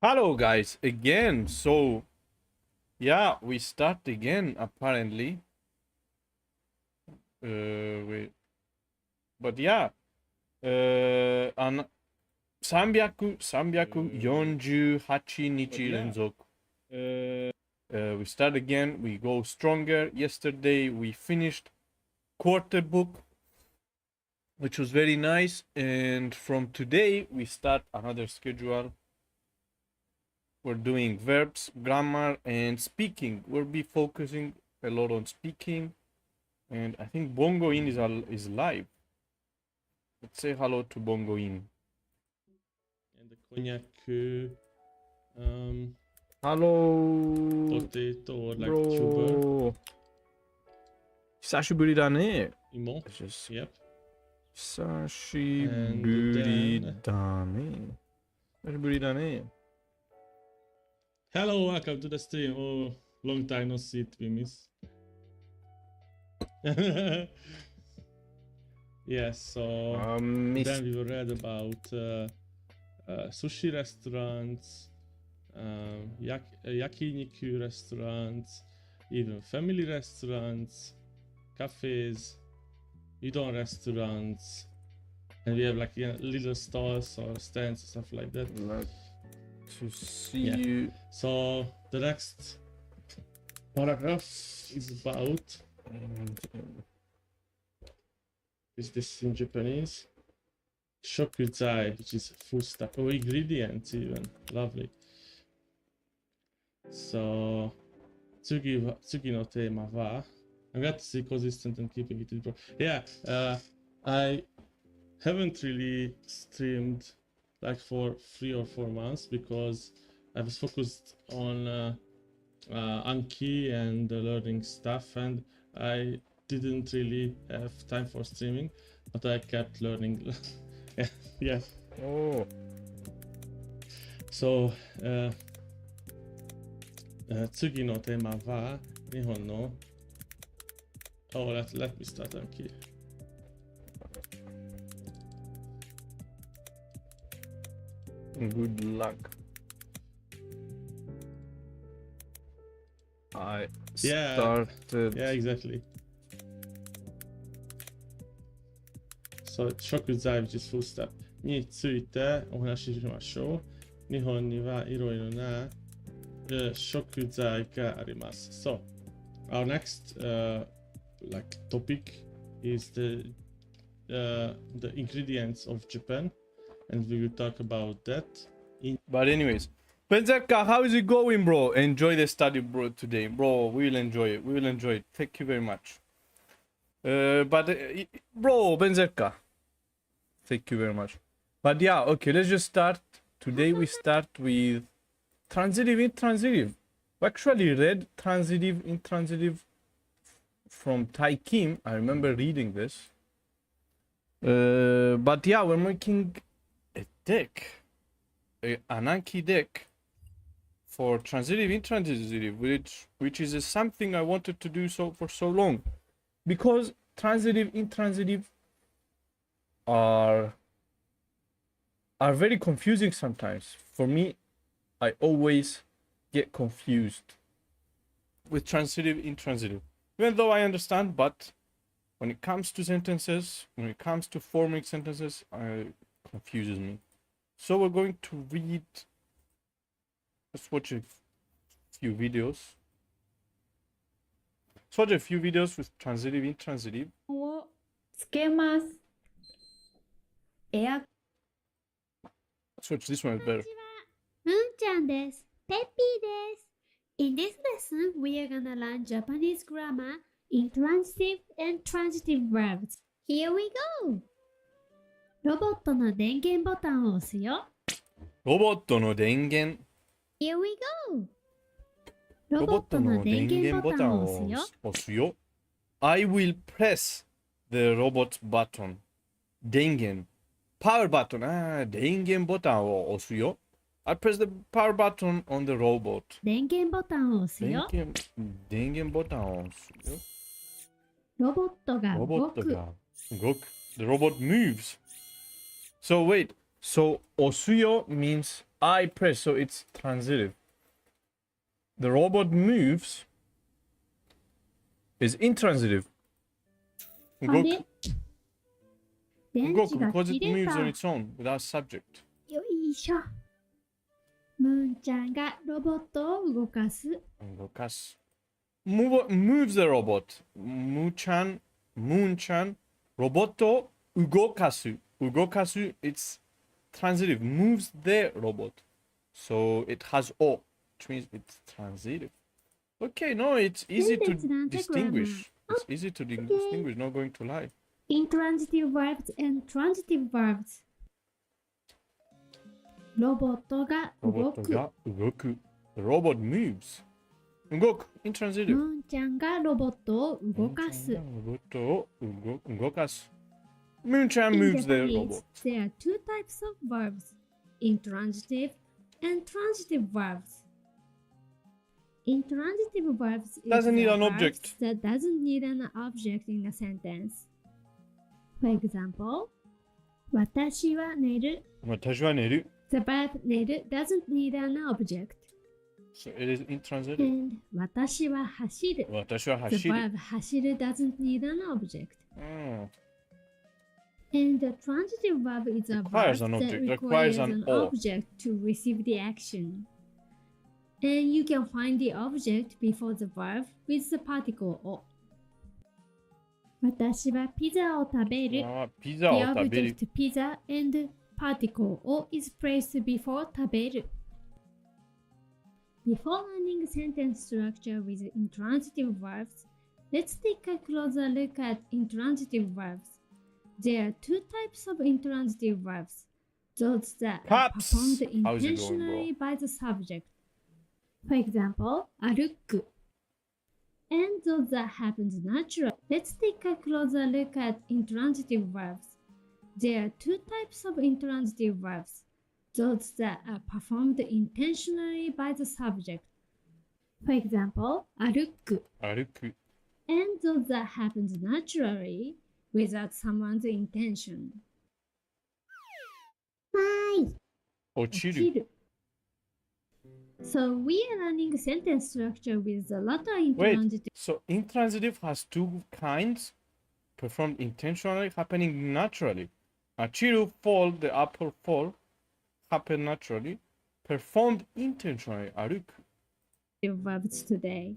Hello guys, again. So yeah, we start again apparently. Wait. But yeah. 348日連続. We start again, we go stronger. Yesterday we finished quarter book, which was very nice, and from today we start another schedule. We're doing verbs, grammar, and speaking. We'll be focusing a lot on speaking, and I think Bongo In is live. Let's say hello to Bongo In. And the cognac, Hello, potato or like bro. tuber. 久しぶりだね。 Imo. Just Yep. 久しぶりだね。久しぶりだね。 Hello, welcome to the stream. Oh, long time no see, we miss. Yes, so then we read about sushi restaurants, yakiniku restaurants, even family restaurants, cafes, udon restaurants, and we have like little stalls or stands and stuff like that. To see you. So the next paragraph is about is this in Japanese? Shokuzai, which is food stuff. Oh, ingredients even. Lovely. So, tsugi no tema wa. I'm glad to see consistent and keeping it in pro. Yeah, I haven't really streamed like for 3 or 4 months because I was focused on Anki and learning stuff, and I didn't really have time for streaming, but I kept learning. Yeah. Oh. So, 次のテーマは日本の Oh, let me start Anki. Good luck. I started. Yeah, exactly. So, 食材 which is food stuff についてお話ししましょう。日本にはいろいろな食材があります。So, our next like topic is the ingredients of Japan, and we will talk about that. But anyways, Benzerka, how is it going, bro? Enjoy the study, bro, today. Bro, we will enjoy it. We will enjoy it. Thank you very much. Bro, Benzerka. Thank you very much. But yeah, okay, let's just start. Today we start with transitive-intransitive. We actually read transitive-intransitive from Tai Kim. I remember reading this. But yeah, we're making a deck. An Anki deck for transitive-intransitive, which is something I wanted to do for so long, because transitive-intransitive are very confusing sometimes. For me, I always get confused with transitive-intransitive, even though I understand, but when it comes to sentences, when it comes to forming sentences, it confuses me. So we're going to read. Let's watch a few videos. Let's watch a few videos with transitive-intransitive. をつけます。エア Let's watch this one better. むんちゃんです。ペッピーです。In this lesson, we are gonna learn Japanese grammar in transitive and transitive verbs. Here we go! ロボットの電源ボタンを押すよ。ロボットの電源。Here we go! ロボットの電源ボタンを押すよ。押すよ。I will press the robot button. 電源。Power button. 電源ボタンを押すよ。I press the power button on the robot. 電源ボタンを押すよ。電源ボタンを押すよ。ロボットが動く。動く。The robot moves. So wait. So osuyo means I press, so it's transitive. The robot moves is intransitive. あ Goku, れ電池 Goku が because 切 it れ moves た。 on its own without subject. よいしょ。ムーンちゃんがロボットを動かす。 Gokas. Moves the robot. Moon-chan, roboto ugokasu. Ugokasu, it's transitive, moves the robot. So it has o, which means it's transitive. Okay, no, it's easy to distinguish. It's easy to distinguish, not going to lie. Intransitive verbs and transitive verbs. ロボットが動く。 Roboto ga ugoku. The robot moves. Ugoku, ム intransitive. ーンちゃんがロボットを動かす。 Roboto ugokasu. Moon-chan In moves the Japanese, robot. there are two types of verbs, intransitive and transitive verbs. Intransitive verbs Doesn't need the an verbs object. that doesn't need an object in a sentence. For example, 私は寝る. 私は寝る. The verb 寝る doesn't need an object. So it is intransitive. And 私は走る. 私は The 走る. verb 走る doesn't need an object. Mm. And the transitive verb is a Requires verb an that object, requires requires an an o. object to receive the action. And you can find the object before the verb with the particle o. 私はピザを食べる。ピ The ザを食べる。 object pizza and particle o is placed before 食べる. Before learning sentence structure with intransitive verbs, let's take a closer look at intransitive verbs. There are two types of intransitive verbs. Those that are Pops! performed How's it going, intentionally by the subject. For example, 歩く. And those that happen naturally. Let's take a closer look at intransitive verbs. There are two types of intransitive verbs. Those that are performed intentionally by the subject. For example, 歩く. 歩く。 And those that happen naturally without someone's intention. 落ちる。落ちる. So we are learning sentence structure with the latter intransitive. So intransitive has two kinds. Performed intentionally, happening naturally. Achiru fall, the apple fall, happen naturally. Performed intentionally, 歩く。 verbs today.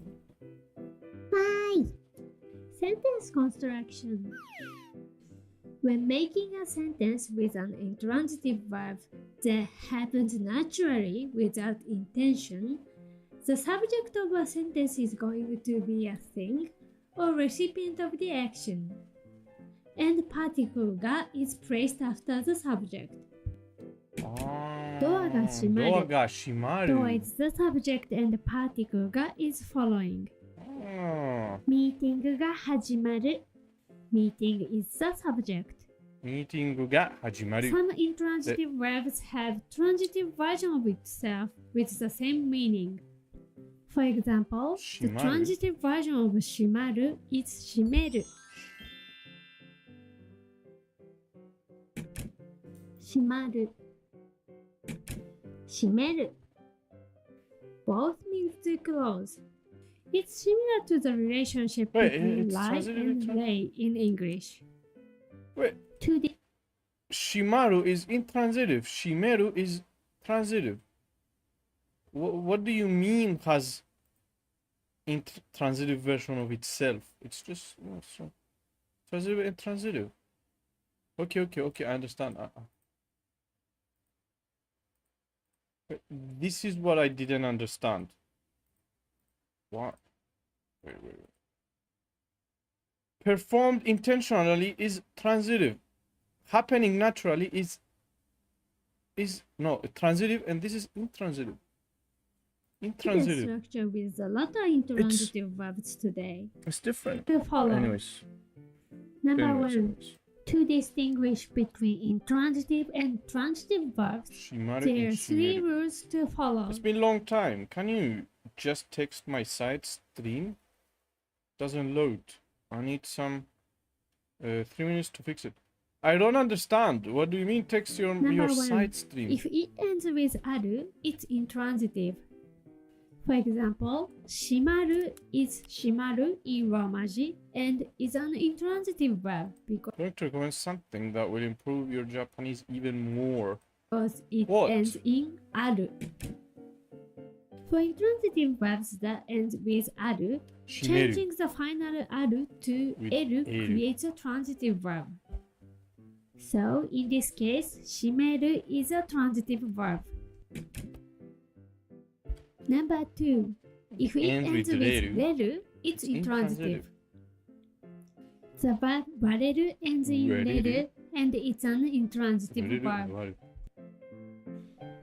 Sentence construction. When making a sentence with an intransitive verb that happens naturally without intention, the subject of a sentence is going to be a thing or recipient of the action, and particle ga is placed after the subject. ドアが閉まる。ドアが閉まる。 Door is the subject and particle ga is following. あミーティングが始まる。Meeting is the subject. ミーティングが始まる。 Some intransitive verbs have transitive version of itself with the same meaning. For example, the 閉まる。 transitive version of 閉まる is 閉める。閉まる。閉める。Both means to close. It's similar to the relationship Wait, between it's lie transitive and and lay in English. Wait, To the shimaru is intransitive. Shimeru is transitive. What do you mean has transitive version of itself? It's just so transitive and transitive. Okay, I understand. But this is what I didn't understand. What? Wait. Performed intentionally is transitive. Happening naturally is no transitive, and this is intransitive. Intransitive. structure with the latter intransitive verbs today. It's different. To follow. Anyways. Number one, to distinguish between intransitive and transitive verbs, Shimaru there and are three shimeru. rules to follow. It's been a long time. Can you just text my site stream? Doesn't load. I need some 3 minutes to fix it. I don't understand. What do you mean text your Number one, side stream? If it ends with aru, it's intransitive. For example, shimaru is shimaru in Romaji and is an intransitive verb I'm going to recommend something that will improve your Japanese even more. because it What? ends in aru. For intransitive verbs that end with aru, Shimeru. changing the final aru to With eru eru. creates a transitive verb. So, in this case, shimeru is a transitive verb. Number 2. If it Ends ends with with reru, reru, it's intransitive. The verb wareru ends in Wareru. reru and it's an intransitive verb.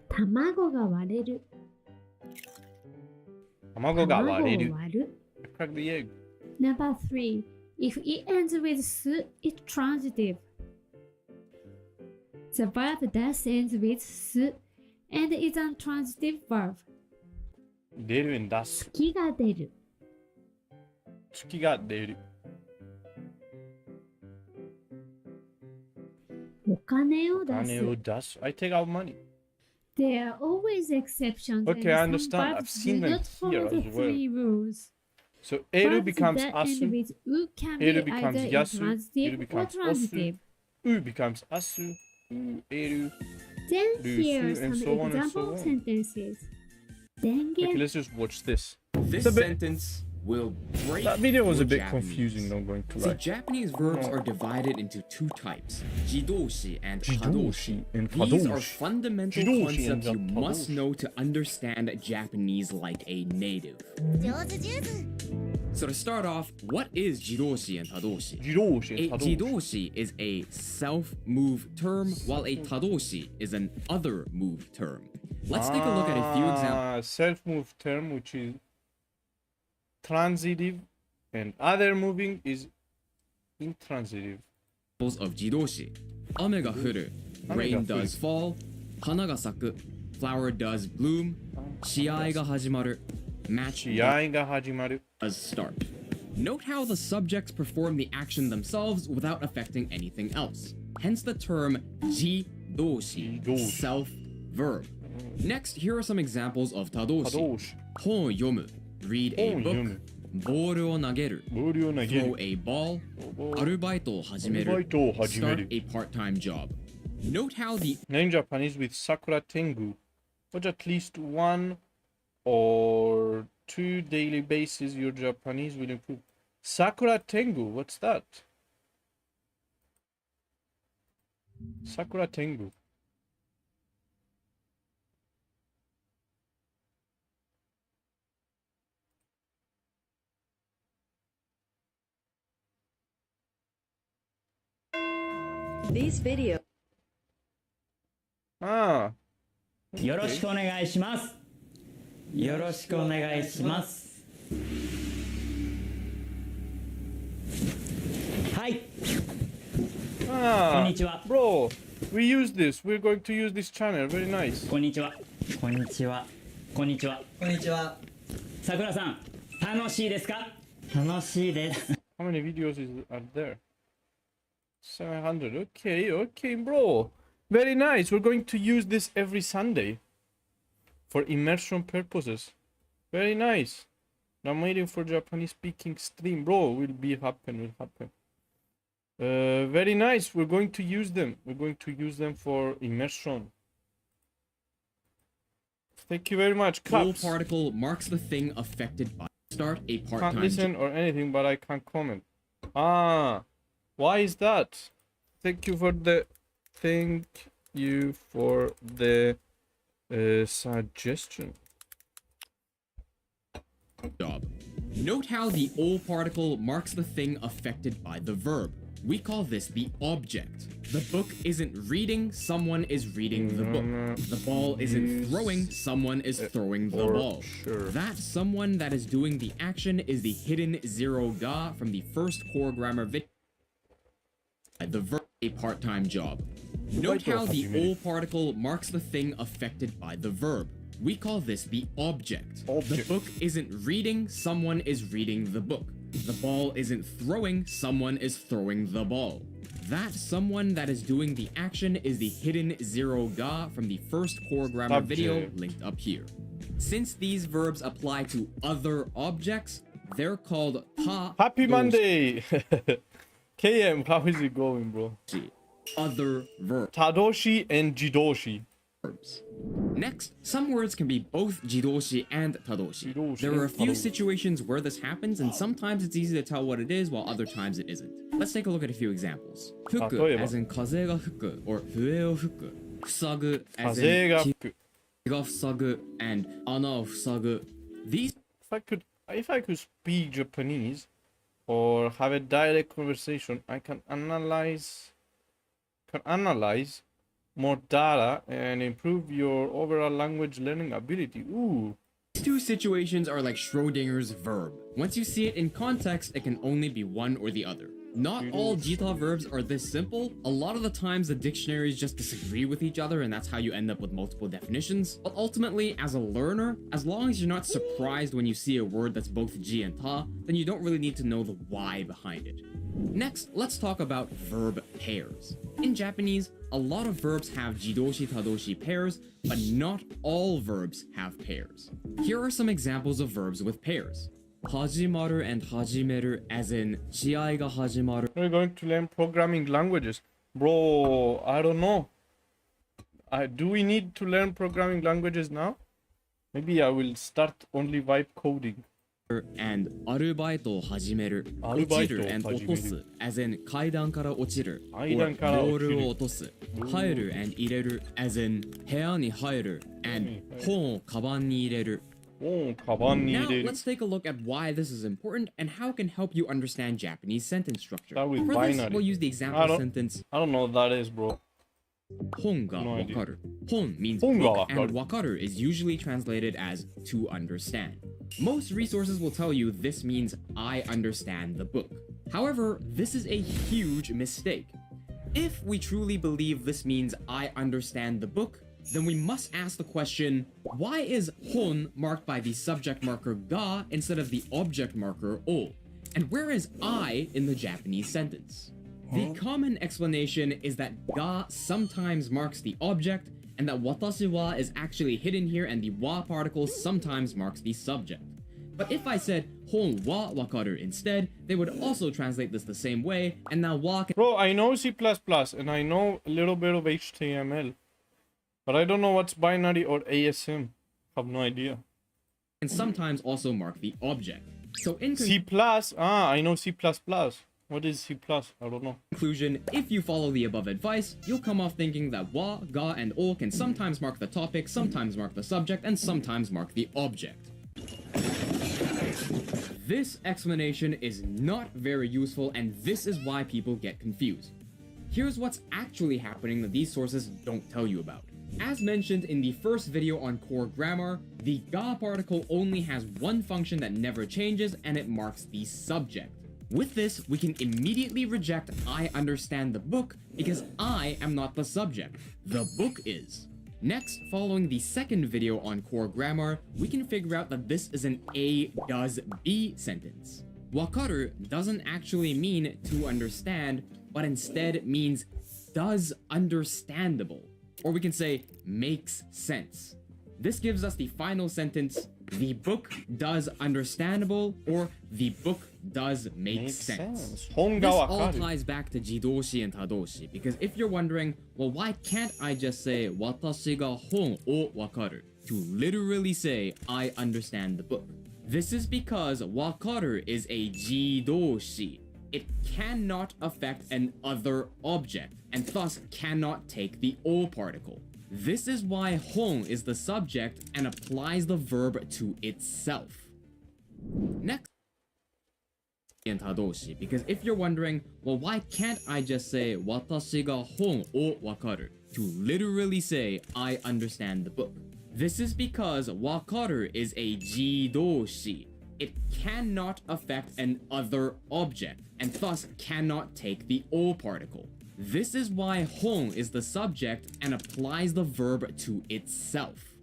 卵が割れる。卵が割れる。割る。 I cracked the egg. Number 3. If it ends with su, it's transitive. The verb thus ends with su and is a transitive verb. 出る and 出す。月が出る。月が出る。お金を出金をす。出す。I take out money. There are always exceptions Okay, I and some understand. I've verbs seen do them not follow here the as well. 3 rules. So, eru Verbs becomes that end asu. with u can Eru be becomes either yasu, intransitive eru or becomes osu. transitive. U becomes asu. Eru. Then Rusu, here are and some so on and so example on. sentences. Okay, Dengen let's just watch this. This It's a bit- sentence will break That video was a your bit Japanese. confusing, not going to See, lie. Japanese verbs are divided into 2 types, jidoshi and Jidoshi kadoshi. and These are kadoshi. fundamental Jidoshi and concepts you must kadoshi. know to understand Japanese like a native. So to start off, what is jidoshi and tadoshi? Jidoshi A and tadoshi. jidoshi is a self-move term, while a tadoshi is an other-move term. Let's take a look at a few examples. Self-move term, which is transitive, and other moving is intransitive. Of jidoshi. Ame ga furu. Rain does fall. Hana ga saku. Flower does bloom. Shiai ga hajimaru. Match 試合が始まる。 does start. Note how the subjects perform the action themselves without affecting anything else. Hence the term jidoshi, Jidoshi. self-verb. Next, here are some examples of 可 tadoshi. 動詞。 Hon yomu. Read a 本 book. 読む。 Boru o nageru. ボールを投げ Throw る。 a ball. ボール Arubaito o アルバイ hajimeru. トを始め Start る。 a part-time job. Note how the Learn Japanese with Sakura Tengu. Watch at least 1 or 2 daily basis. Your Japanese will improve. Sakura Tengu, what's that? Sakura Tengu. These videos. Ah, よろしくお願いします。よろしくお願いします。はい、こん ah. にちは。 Bro, we use this. We're going to use this channel. Very nice. こんにちは。こんにちは。こんにちは。こんにちは。さくらさん、楽しいですか？楽しいです。 How many videos are there? 700. Okay, okay, bro. Very nice. We're going to use this every Sunday for immersion purposes. Very nice. I'm waiting for Japanese speaking stream, bro. Will happen. Very nice. We're going to use them. We're going to use them for immersion. Thank you very much. whole Claps. particle marks the thing affected by. Start a Can't part-time listen job. or anything, but I can't comment. Ah, why is that? Thank you for the suggestion. Job. Note how the o particle marks the thing affected by the verb. We call this the object. The book isn't reading, someone is reading the book. The ball isn't throwing, someone is throwing the or ball. sure. That someone that is doing the action is the hidden zero ga from the first core grammar video. The verb, a part-time job. Note how the o particle marks the thing affected by the verb. We call this the object. The Object. book isn't reading, someone is reading the book. The ball isn't throwing, someone is throwing the ball. That someone that is doing the action is the hidden zero ga from the first core grammar video Subject. linked up here. Since these verbs apply to other objects, they're called Happy Monday! KM, how is it going, bro? other verbs. Tadoshi and Jidoshi. Next, some words can be both jidoshi and tadoshi. Jidoshi There are a and few tadoshi. situations where this happens, and sometimes it's easy to tell what it is, while other times it isn't. Let's take a look at a few examples. Fuku, 例えば as in kaze ga fuku, or fue o fuku. Fusagu, as 風 in が ki 吹く ga fusagu, and ana o fusagu. These If I could speak Japanese or have a direct conversation, I can analyze more data and improve your overall language learning ability. Ooh. two situations are like Schrodinger's verb. Once you see it in context, it can only be one or the other. Not all jita verbs are this simple. A lot of the times the dictionaries just disagree with each other, and that's how you end up with multiple definitions. But ultimately, as a learner, as long as you're not surprised when you see a word that's both ji and ta, then you don't really need to know the why behind it. Next, let's talk about verb pairs. In Japanese, a lot of verbs have jidoshi tadoshi pairs, but not all verbs have pairs. Here are some examples of verbs with pairs. Hajimaru and hajimeru, as in shiai ga hajimaru. We're going to learn programming languages. Bro, I don't know. Do we need to learn programming languages now? Maybe I will start only vibe coding. And arubaito hajimeru, Arubaito ochiru and hajimeru. otosu, as in kaidan kara ochiru, or 階段から落ちる。 boru o otosu. Haeru and ireru, as in heya ni haeru, and hon o kaban ni ireru. Oh, カバンに Now, 入れる。 let's take a look at why this is important and how it can help you understand Japanese sentence structure. Start with For this, binary. we'll use the I example don't- sentence I don't know what that is, bro. 本が No わ idea. かる. Hon means 本が book, わかる。 and わかる is usually translated as to understand. Most resources will tell you this means I understand the book. However, this is a huge mistake. If we truly believe this means I understand the book, then we must ask the question, why is hon marked by the subject marker ga instead of the object marker o? And where is I in the Japanese sentence? The common explanation is that ga sometimes marks the object, and that watashi wa is actually hidden here, and the wa particle sometimes marks the subject. But if I said hon wa wakaru instead, they would also translate this the same way, and now wa can Bro, I know C++ and I know a little bit of HTML. But I don't know what's binary or ASM. I have no idea. sometimes also mark the object. So in C++. I know C++. What is C++? I don't know. conclusion, if you follow the above advice, you'll come off thinking that wa, ga, and o can sometimes mark the topic, sometimes mark the subject, and sometimes mark the object. This explanation is not very useful, and this is why people get confused. Here's what's actually happening that these sources don't tell you about. As mentioned in the first video on core grammar, the ga particle only has one function that never changes, and it marks the subject. With this, we can immediately reject I understand the book because I am not the subject. The book is. Next, following the second video on core grammar, we can figure out that this is an A does B sentence. Wakaru doesn't actually mean to understand, but instead means does understandable. Or we can say makes sense. This gives us the final sentence, the book does understandable, or the book does make sense. 本 This がわ all かる。 ties back to jidoshi and tadoshi, because if you're wondering, well, why can't I just say watashi ga hon o wakaru to literally say I understand the book? This is because wakaru is a jidoshi. It cannot affect an other object, and thus cannot take the o particle. This is why hon is the subject and applies the verb to itself. Next, and tadoshi, because if you're wondering, well, why can't I just say watashi ga hon o wakaru to literally say I understand the book? This is because wakaru is a jidoshi. It cannot affect an other object, and thus cannot take the o particle. This is why hon is the subject and applies the verb to itself.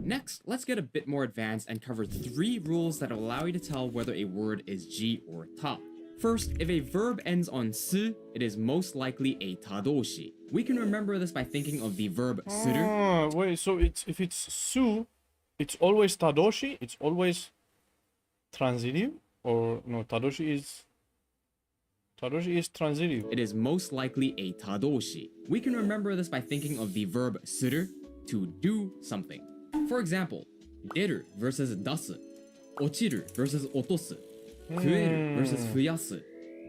Next, let's get a bit more advanced and cover 3 rules that allow you to tell whether a word is ji or ta. First, if a verb ends on su, it is most likely a tadoshi. We can remember this by thinking of the verb suru. Wait, so if it's su, it's always tadoshi? It's always transitive? Or no, tadoshi is transitive. It is most likely a tadoshi. We can remember this by thinking of the verb suru, to do something. For example, deru versus dasu, ochiru versus otosu, fueru versus fuyasu.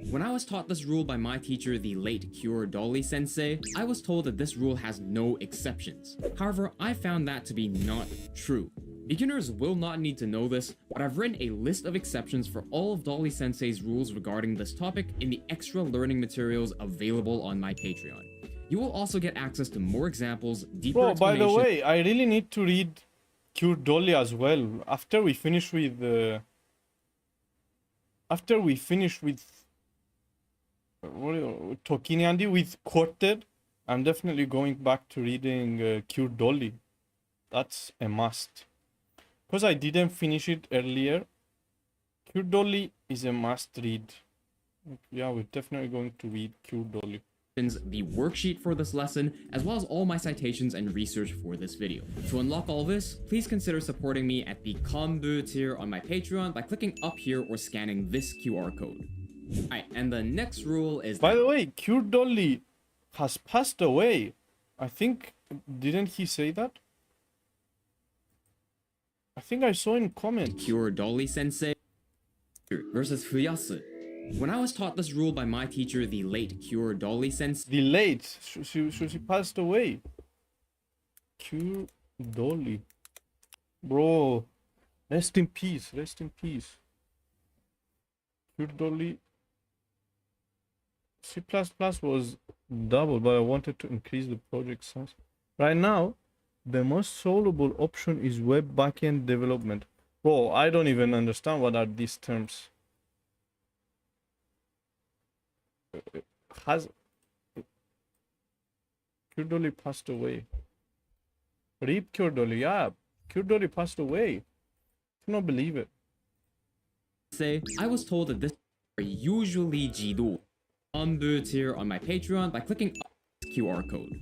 When I was taught this rule by my teacher, the late Cure Dolly sensei, I was told that this rule has no exceptions. However, I found that to be not true. Beginners will not need to know this, but I've written a list of exceptions for all of Dolly Sensei's rules regarding this topic in the extra learning materials available on my Patreon. You will also get access to more examples, deeper Bro, by the explanations. way, I really need to read Cure Dolly as well. After we finish with Tokini Andy with Quartet, I'm definitely going back to reading Cure Dolly. That's a must. Because I didn't finish it earlier. Cure Dolly is a must read. Yeah, we're definitely going to read Cure Dolly. The worksheet for this lesson, as well as all my citations and research for this video. To unlock all this, please consider supporting me at the Kombu tier on my Patreon by clicking up here or scanning this QR code. Alright, and the next rule is By the way, Cure Dolly has passed away. I think, didn't he say that? I think I saw in comments. Cure Dolly Sensei versus Fuyasu. When I was taught this rule by my teacher, the late Cure Dolly Sensei, The late, she passed away. Cure Dolly. Bro, rest in peace, rest in peace. Cure Dolly. C++ was double, but I wanted to increase the project size. Right now, the most solvable option is web backend development. Bro, I don't even understand what are these terms. Has Cure Dolly passed away? Rip Cure Dolly, yeah. Cure Dolly passed away. I cannot believe it. I was told that this are usually jido. Kombu tier on my Patreon by clicking up this QR code.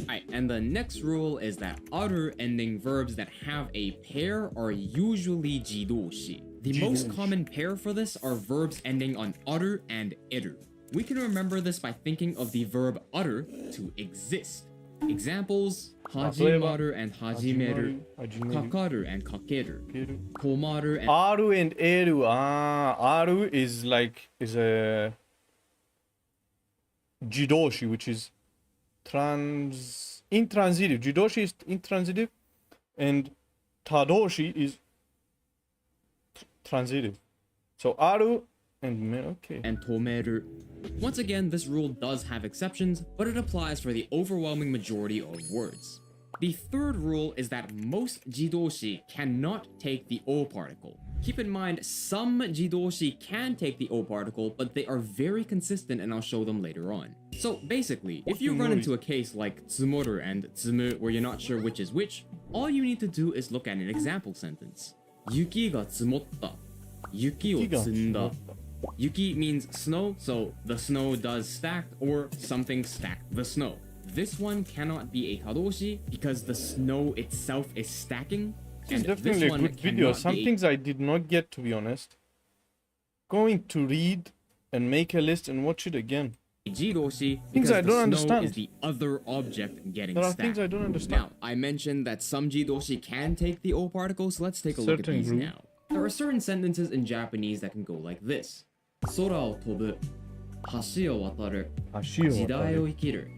Alright, and the next rule is that other ending verbs that have a pair are usually jidoshi. The most common pair for this are verbs ending on utter and iter. We can remember this by thinking of the verb utter, to exist. Examples: hajimaru and hajimeru, kakaru and kakeru, komaru and Aru and eru. Aru is a jidoshi, which is intransitive. Jidoshi is intransitive, and tadoshi is transitive. So aru and okay. and tomeru. Once again, this rule does have exceptions, but it applies for the overwhelming majority of words. The third rule is that most jidoshi cannot take the o particle. Keep in mind, some jidoshi can take the o particle, but they are very consistent, and I'll show them later on. So basically, if you run into a case like tsumoru and tsumu where you're not sure which is which, all you need to do is look at an example sentence. Yuki ga tsumotta. Yuki o tsunda. Yuki means snow, so the snow does stack, or something stacked the snow. This one cannot be a tadoshi because the snow itself is stacking. It's definitely a good video. Some things I did not get, to be honest. Going to read and make a list and watch it again. Jidoshi Things I don't understand. Is the other object getting There are stacked. things I don't understand. Now, I mentioned that some jidoshi can take the o particle, so let's take a look at Certain these group. now. There are certain sentences in Japanese that can go like this. Sora o tobu, hashi o wataru, jidai o ikiru.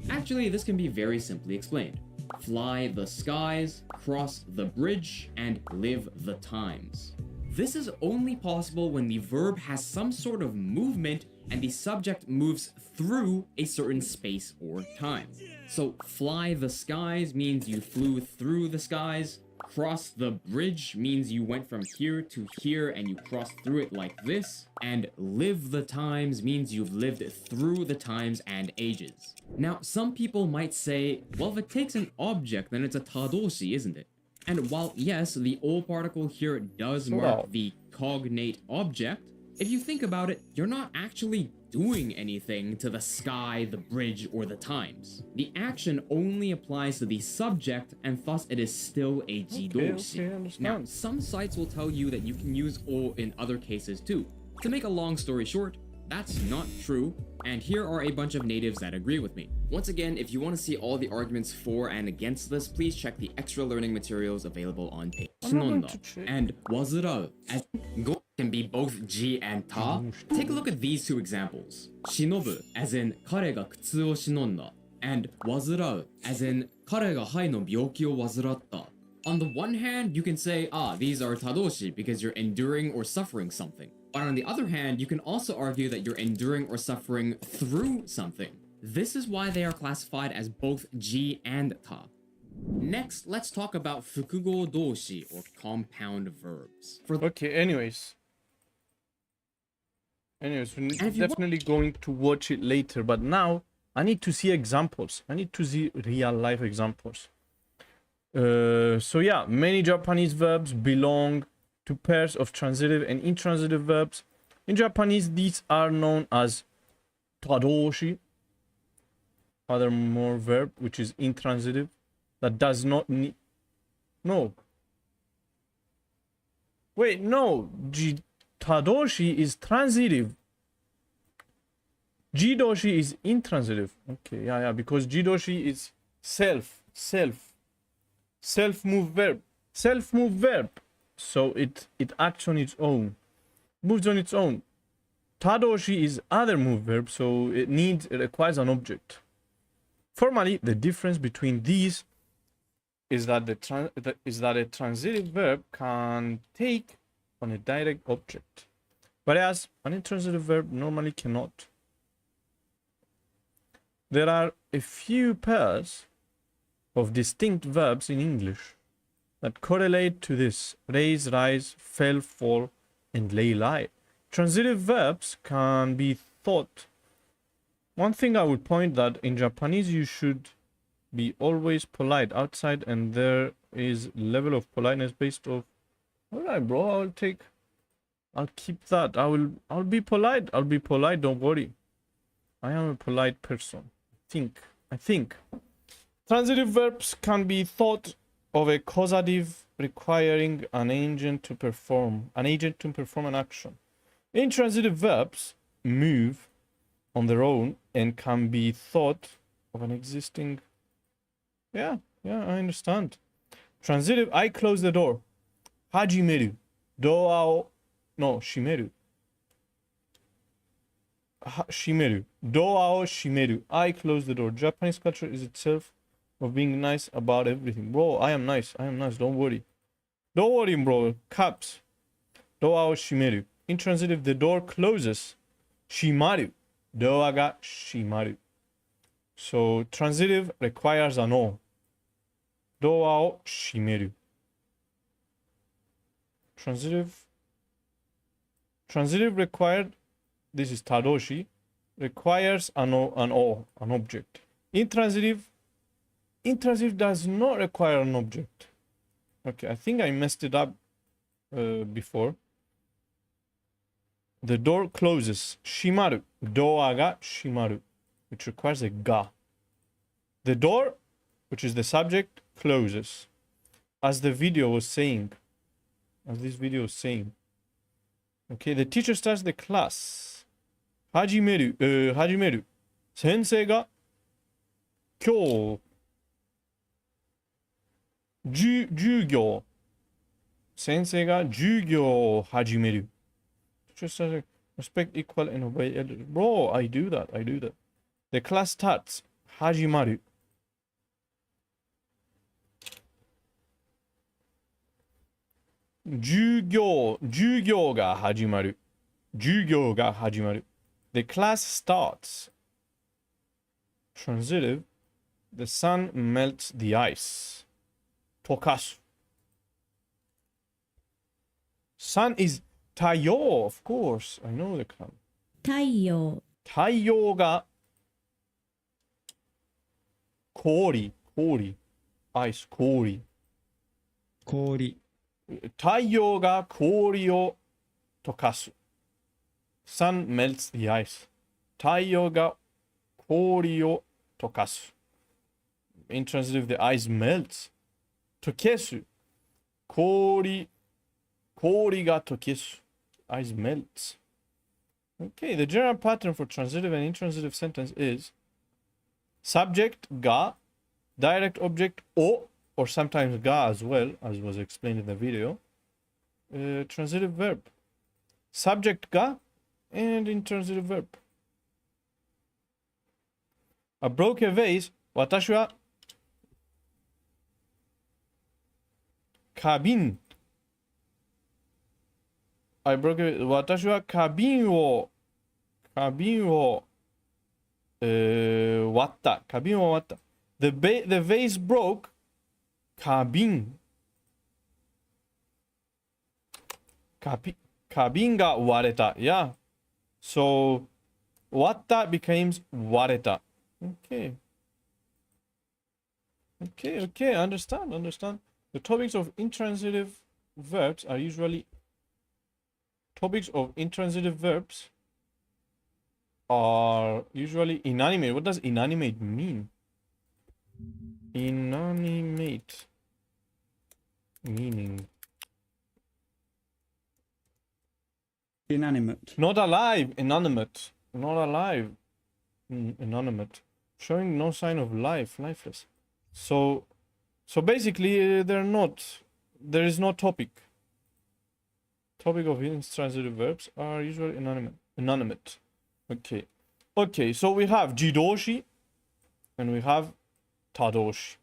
Actually, this can be very simply explained. Fly the skies, cross the bridge, and live the times. This is only possible when the verb has some sort of movement and the subject moves through a certain space or time. So fly the skies means you flew through the skies. Cross the bridge means you went from here to here and you crossed through it like this. And live the times means you've lived through the times and ages. Now, some people might say, well, if it takes an object, then it's a tadoshi, isn't it? And while, yes, the o particle here does mark the cognate object, If you think about it, you're not actually doing anything to the sky, the bridge, or the times. The action only applies to the subject, and thus it is still a jidoshi. Okay, understand. Now, some sites will tell you that you can use o in other cases too. To make a long story short, that's not true, and here are a bunch of natives that agree with me. Once again, if you want to see all the arguments for and against this, please check the extra learning materials available on page. I'm not going Shinonda to check. and wazurau, as go can be both ji and ta. Take a look at these two examples. Shinobu, as in 彼が苦痛を忍んだ, and wazurau, as in 彼が肺の病気を患った. On the one hand, you can say, these are tadoshi because you're enduring or suffering something. But on the other hand, you can also argue that you're enduring or suffering through something. This is why they are classified as both ji and ta. Next, let's talk about fukugo doshi, or compound verbs. Okay, anyways, we're if you definitely going to watch it later, but now I need to see examples. I need to see real life examples. So yeah, many Japanese verbs belong to pairs of transitive and intransitive verbs. In Japanese, these are known as tadoshi, other more verb, which is intransitive, that does not need... No. Wait, no. Tadoshi is transitive. Jidoshi is intransitive. Okay, yeah, because jidoshi is self-move verb. Self-move verb. So it acts on its own. Moves on its own. Tadoshi is other move verb, so it requires an object. Formally, the difference between these is that a transitive verb can take on a direct object, whereas an intransitive verb normally cannot. There are a few pairs of distinct verbs in English that correlate to this: raise, rise, fell, fall, and lay, lie. Transitive verbs can be thought. One thing I would point that in Japanese you should be always polite outside, and there is level of politeness based off. Alright, bro, I'll keep that. I'll be polite. Don't worry. I am a polite person. I think. Transitive verbs can be thought of a causative requiring an agent to perform an action. Intransitive verbs move on their own and can be thought of an existing. Yeah, I understand. Transitive, I close the door. Hajimeru. Shimeru. Shimeru. Doa o shimeru. I close the door. Japanese culture is itself of being nice about everything. Bro, I am nice. Don't worry. Don't worry, bro. Caps. Doa o shimeru. Intransitive, the door closes. Shimaru. Doa ga shimaru. So, transitive requires an o. Doa o shimeru. Transitive required, this is tadoshi, requires an object. Intransitive does not require an object. Okay, I think I messed it up before. The door closes. Shimaru. Doa ga shimaru. Which requires a ga. The door, which is the subject, closes. As this video was saying. Okay, the teacher starts the class. Hajimeru. Sensei ga kyou jugyo. Sensei ga jugyo o hajimeru. Teacher starts, respect, equal, and obey elders. Bro, I do that. The class starts. Hajimaru. Jugyo ga hajimaru. The class starts. Transitive. The sun melts the ice. Tokasu. Sun is taiyo, of course. I know the term. 太陽 Taiyo ga kori. Ice, kori. 氷 Taiyo ga kori o tokasu. Sun melts the ice. 太陽が氷を溶かす。Intransitive, the ice melts. 溶けす。氷が溶けす. Ice melts. Okay, the general pattern for transitive and intransitive sentence is subject ga, direct object o, or sometimes ga as well, as was explained in the video. Transitive verb. Subject ga and intransitive verb. I broke a vase. 私は花瓶 I broke it. 私は花瓶を割った。花瓶を割った。The vase broke. 花瓶が割れた。Yeah. So, 割った becomes 割れた。Okay. Understand. The topics of intransitive verbs are usually inanimate. What does inanimate mean? Inanimate meaning Inanimate. not alive. Inanimate. Not alive. Inanimate. Showing no sign of life. Lifeless. So basically there is no topic. Topic of intransitive verbs are usually inanimate. Okay, so we have jidoshi and we have tadoshi.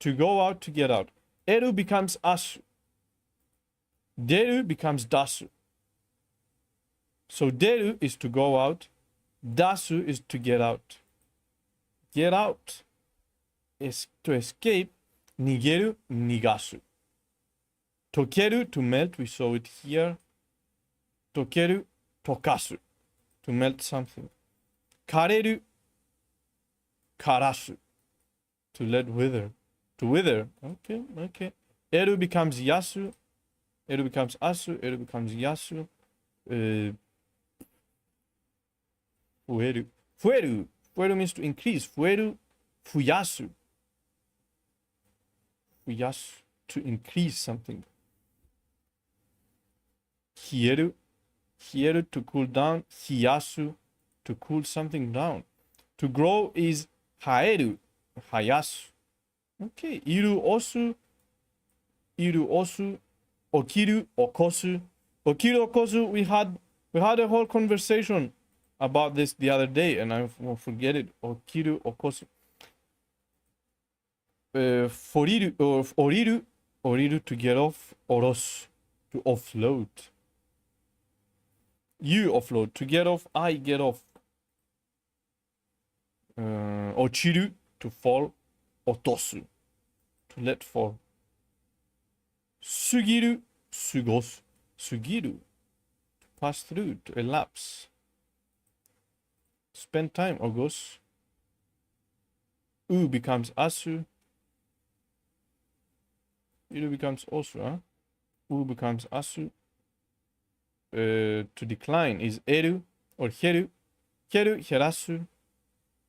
To go out, to get out. Eru becomes asu. Deru becomes dasu. So deru is to go out. Dasu is to get out. Get out is to escape. Nigeru, nigasu. Tokeru, to melt. We saw it here. Tokeru, tokasu. To melt something. Kareru, karasu. To let wither. To wither. Okay. Eru becomes yasu. Eru becomes asu. Eru becomes yasu. Fueru. Fueru means to increase. Fueru, fuyasu. Fuyasu, to increase something. Hieru to cool down. Hiyasu, to cool something down. To grow is haeru, hayasu. Okay, iru osu. Okiru, okosu. Okiru, okosu, we had a whole conversation about this the other day, and I won't forget it. Okiru, okosu. Foriru, or oriru, to get off. Orosu, to offload. You offload. To get off, I get off. Ochiru, to fall. Otosu, to let fall. Sugiru, sugosu. Sugiru, to pass through, to elapse. Spend time, ogos. U becomes asu. Iru becomes osu, huh? U becomes asu. To decline is eru or heru. Heru, herasu.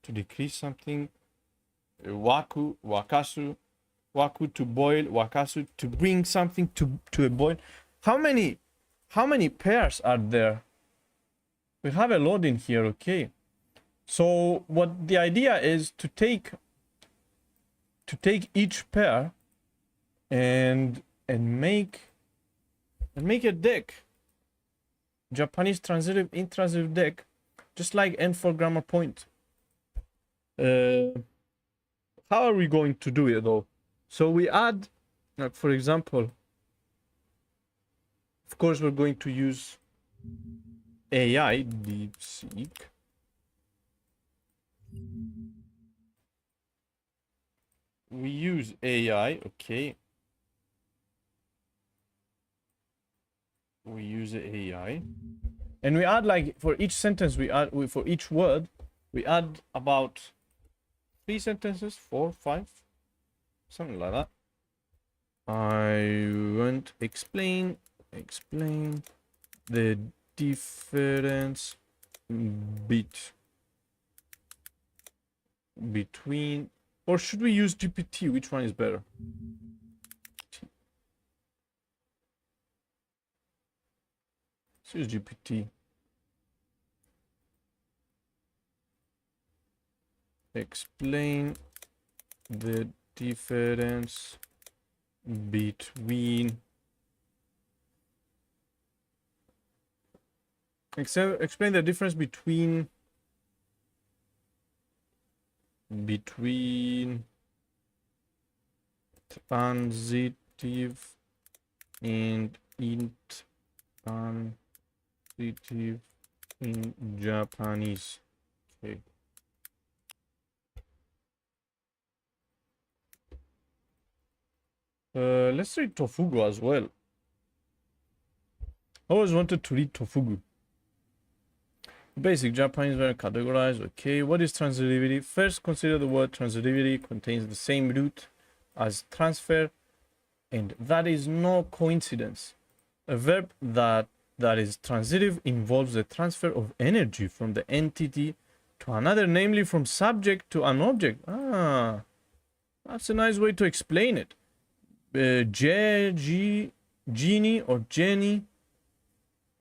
To decrease something. Waku, wakasu. Waku, to boil. Wakasu, to bring something to a boil. How many pairs are there? We have a lot in here, okay? So what the idea is to take each pair and make a deck. Japanese transitive intransitive deck, just like N4 grammar point. How are we going to do it though? So we add, like for example, of course we're going to use AI, DeepSeek. We use AI, okay. We use AI. And we add, like, for each sentence, for each word, we add about 3 sentences, 4, 5, something like that. I won't explain the difference between, or should we use GPT? Which one is better? Let's use GPT. Explain the difference between. Explain the difference between transitive and intransitive in Japanese. Okay. Let's read Tofugu as well. I always wanted to read Tofugu. Basic Japanese verb categorized. Okay, what is transitivity? First, consider the word transitivity contains the same root as transfer, and that is no coincidence. A verb that is transitive involves the transfer of energy from the entity to another, namely from subject to an object. Ah, that's a nice way to explain it. Jenny or Jenny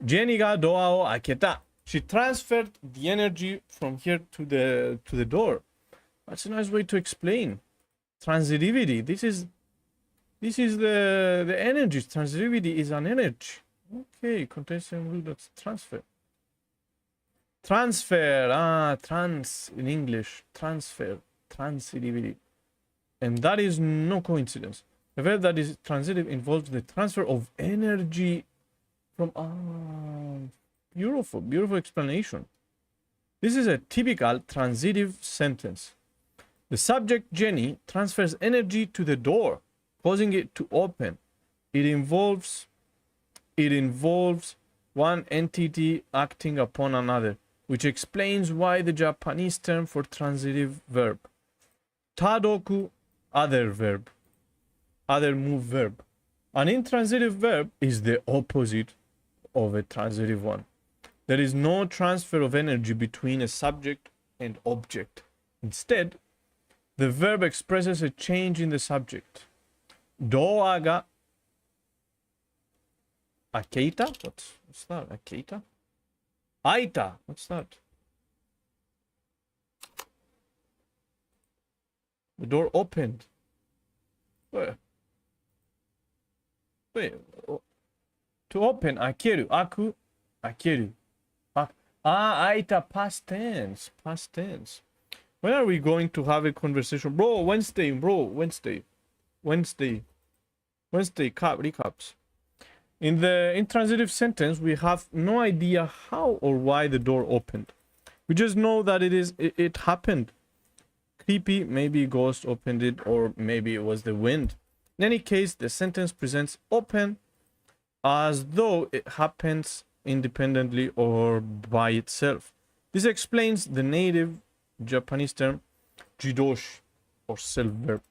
ga doa o aketa. She transferred the energy from here to the door. That's a nice way to explain transitivity. This is the energy. Transitivity is an energy. Okay, contains some root that's transfer. Transfer, trans in English. Transfer, transitivity. And that is no coincidence. A verb that is transitive involves the transfer of energy from beautiful, beautiful explanation. This is a typical transitive sentence. The subject, Jenny, transfers energy to the door, causing it to open. It involves one entity acting upon another, which explains why the Japanese term for transitive verb. Tadoku, other verb, other move verb. An intransitive verb is the opposite of a transitive one. There is no transfer of energy between a subject and object. Instead, the verb expresses a change in the subject. Doa ga akeita? What's that? Akeita? Aita. What's that? The door opened. Where? Wait. To open, akeru. Aku, akeru. Aita, past tense. Past tense. When are we going to have a conversation? Wednesday, recaps. In the intransitive sentence, we have no idea how or why the door opened. We just know that it happened. Creepy, maybe ghost opened it, or maybe it was the wind. In any case, the sentence presents open as though it happens independently or by itself. This explains the native Japanese term jidoshi, or self-verb.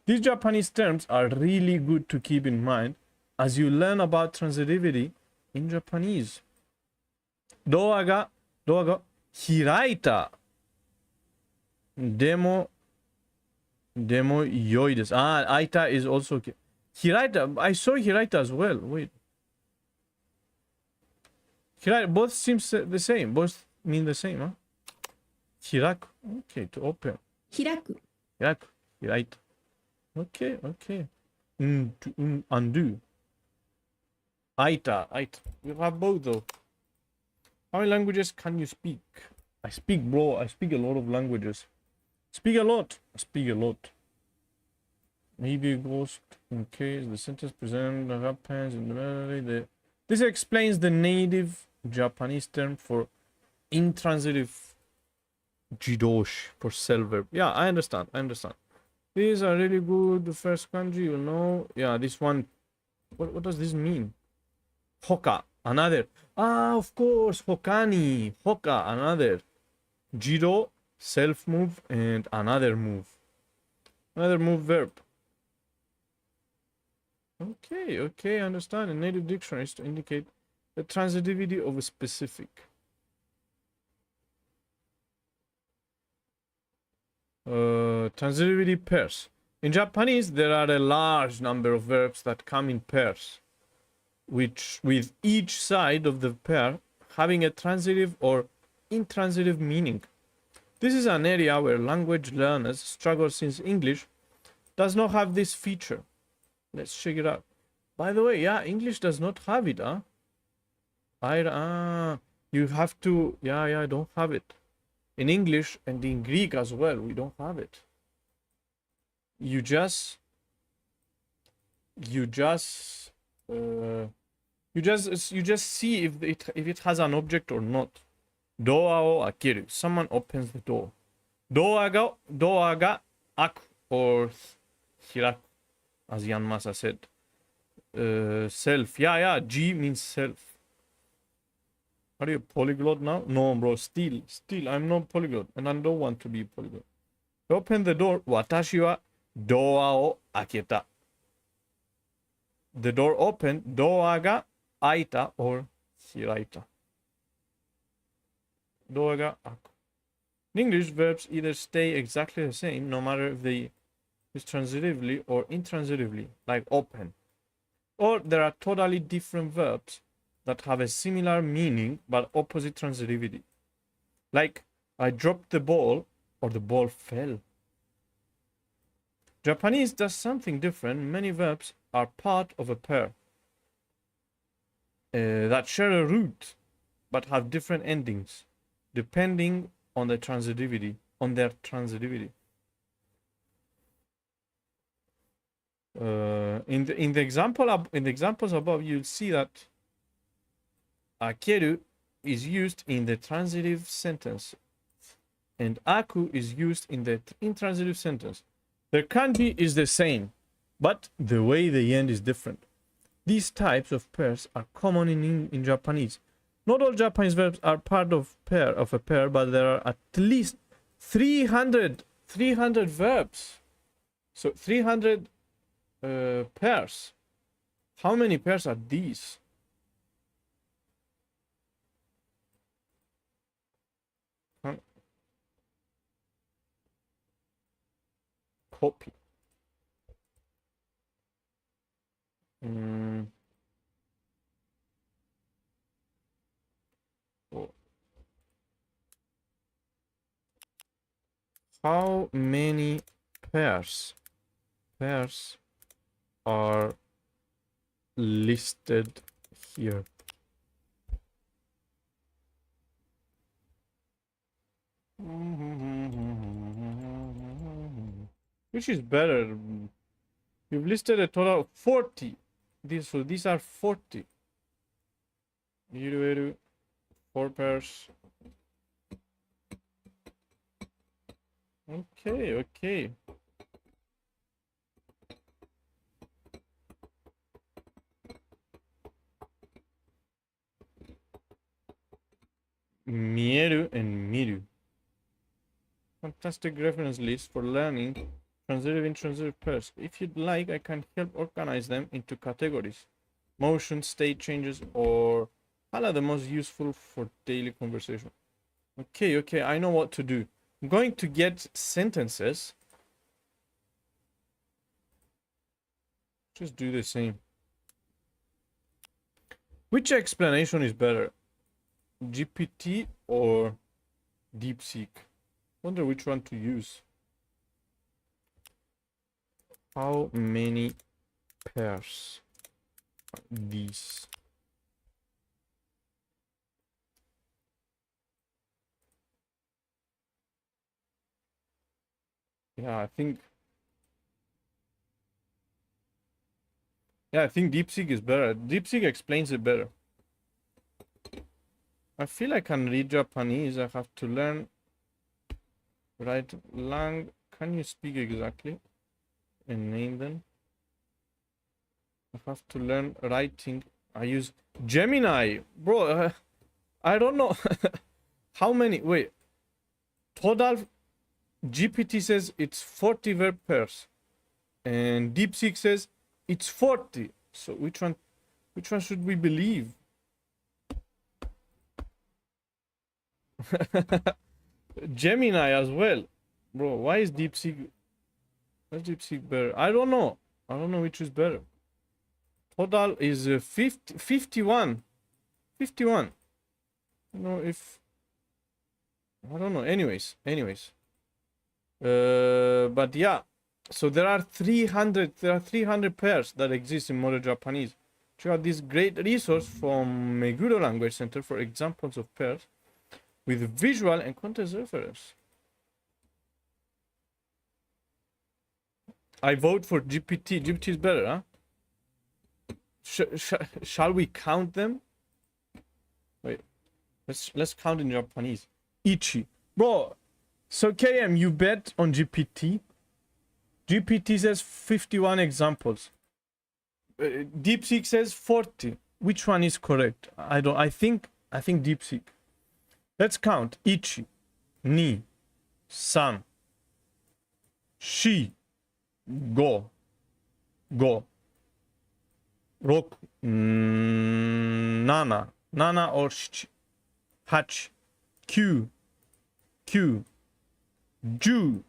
These Japanese terms are really good to keep in mind as you learn about transitivity in Japanese. Doa ga hiraita. Demo yoi desu. Aita is also okay. Hiraita, I saw hiraita as well. Wait. Hiraita, both seems the same. Both mean the same, huh? Hiraku. Okay, to open. Hiraku. Hiraita. Okay. To undo. Aita. You have both though. How many languages can you speak? I speak a lot of languages. Speak a lot. Maybe ghost in case the sentence present happens in the melody. This explains the native Japanese term for intransitive jidoshi, for self-verb. Yeah, I understand. These are really good. The first kanji, you know. Yeah, this one. What does this mean? Hoka, another. Of course, hokani. Hoka, another. Jiro, self-move, and another move. Another move verb. Okay, I understand. In native dictionaries to indicate the transitivity of a specific. Transitivity pairs. In Japanese, there are a large number of verbs that come in pairs, which with each side of the pair having a transitive or intransitive meaning. This is an area where language learners struggle since English does not have this feature. Let's check it out. By the way, yeah, English does not have it, huh? You have to, I don't have it. In English and in Greek as well, we don't have it. You just see if it has an object or not. Doa o akeru. Someone opens the door. Doa ga aku or hiraku, as Yanmasa said. Self. G means self. Are you a polyglot now? No, bro. Still, I'm not polyglot, and I don't want to be polyglot. Open the door. Watashi wa doa o aketa. The door opened. Doa ga aita or hiraita. Doa ga aku. In English, verbs either stay exactly the same, no matter if they use transitively or intransitively, like open. Or there are totally different verbs that have a similar meaning but opposite transitivity. Like, I dropped the ball or the ball fell. Japanese does something different. Many verbs are part of a pair that share a root but have different endings depending on their transitivity. In the examples above, you'll see that akeru is used in the transitive sentence and aku is used in the intransitive sentence. The kanji is the same, but the way they end is different. These types of pairs are common in Japanese. Not all Japanese verbs are part of a pair, but there are at least 300 verbs. So 300 pairs. How many pairs are these? Copy. How many pairs are listed here? Which is better? You've listed a total of 40. These are 40. 4 pairs. Okay. Mieru and miru. Fantastic reference list for learning transitive intransitive pairs. If you'd like, I can help organize them into categories. Motion, state changes, or highlight the most useful for daily conversation. Okay, I know what to do. I'm going to get sentences. Just do the same. Which explanation is better? GPT or DeepSeek? Wonder which one to use. How many pairs are these? Yeah, I think DeepSeek is better. DeepSeek explains it better. I feel I can read Japanese. I have to learn. Right, Lang, can you speak exactly and name them? I have to learn writing. I use Gemini, bro. I don't know how many. Wait, total. GPT says it's 40 verb pairs, and DeepSeek says it's 40. So which one should we believe? Gemini as well. Bro, why is DeepSeek better? I don't know. I don't know which is better. Total is 51. 51. You know, if I don't know. Anyways. But yeah. So there are 300 pairs that exist in modern Japanese. Check out this great resource from Meguro Language Center for examples of pairs with visual and context reference. I vote for GPT. GPT is better, huh? Shall we count them? Wait, let's count in Japanese. Ichi, bro. So KM, you bet on GPT. GPT says 51 examples. DeepSeek says 40. Which one is correct? I think DeepSeek. Let's count. Ichi, ni, san, shi, go, roku, nana or shichi, hachi, kyu, ju,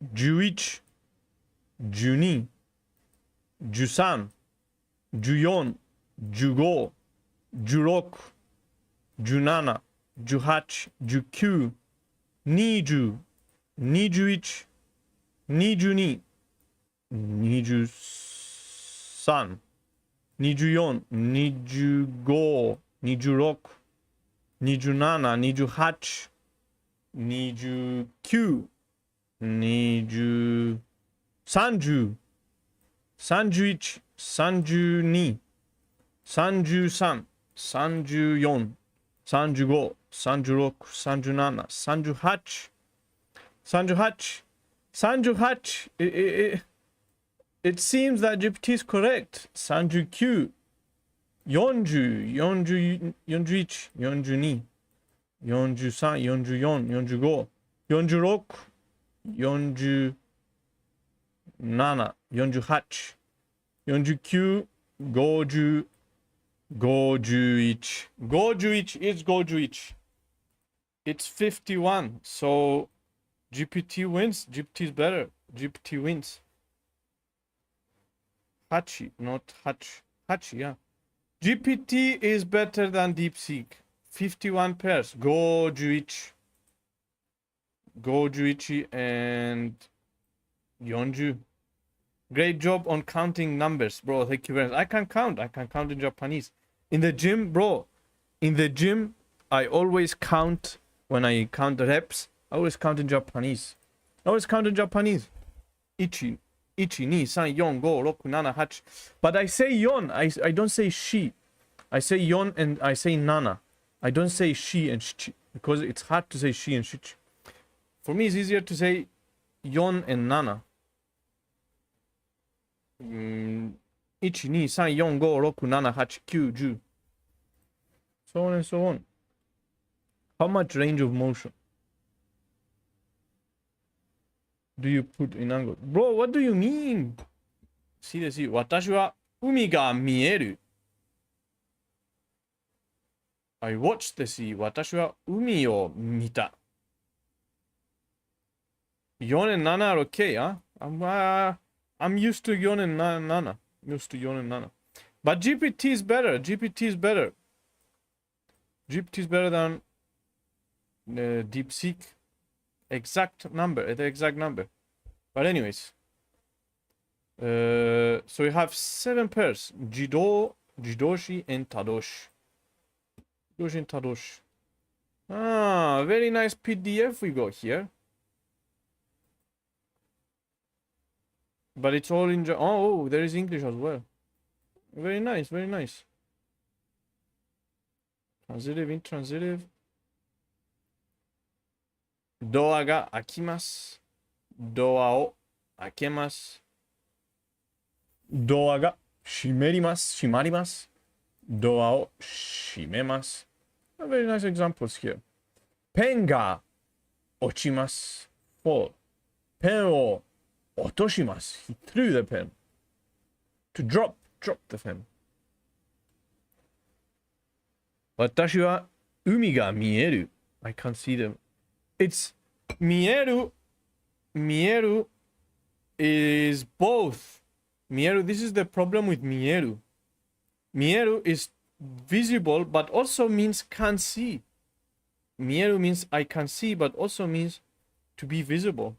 11, 12, 13, 14, 15, 16, 17, 18, 19, 20, 21, 22, 23, 24, 25, 26, 27, 28, 29, 20, 30, 31, 32, 33, 34, 35, 36, 37, 38. It seems that GPT is correct. 39, 40, 41, 42, 43, 44, 45, 46, 47, 48, 49, 50, 51. 51 is 51. It's 51. So GPT wins. GPT is better. GPT wins. Hachi, not Hach. Hachi, yeah. GPT is better than DeepSeek. 51 pairs. 51. 51 and 40. Great job on counting numbers, bro. Thank you very much. I can count in Japanese. In the gym, bro. In the gym, I always count. When I count the reps, I always count in Japanese. Ichi, ni, san, yon, go, roku, nana, hachi. But I say yon. I don't say shi. I say yon and I say nana. I don't say shi and shichi because it's hard to say shi and shichi. For me, it's easier to say yon and nana. 1, 2, 3, 4, 5, 6, 7, 8, 9, 10. So on and so on. How much range of motion do you put in angle? Bro, what do you mean? See. 私は海が見える. I watched the sea. 私は海を見た. 4 and 7 are okay, huh? I'm used to 4 and 7. But GPT is better. GPT is better than DeepSeek. The exact number. But anyways. So we have 7 pairs. Jidoshi and Tadoshi. Ah, very nice PDF we got here. But it's all in oh, there is English as well. Very nice. Transitive, intransitive. ドアが開きます。ドアを開けます。ドアが閉まります。ドアを閉めます。Very nice examples here. ペンが落ちます。fall. ペンを落とします。He threw the pen. To drop the pen. 私は Umi ga mieru. I can't see them. It's mieru. Mieru is both. Mieru, this is the problem with mieru. Mieru is visible, but also means can see. Mieru means I can see, but also means to be visible.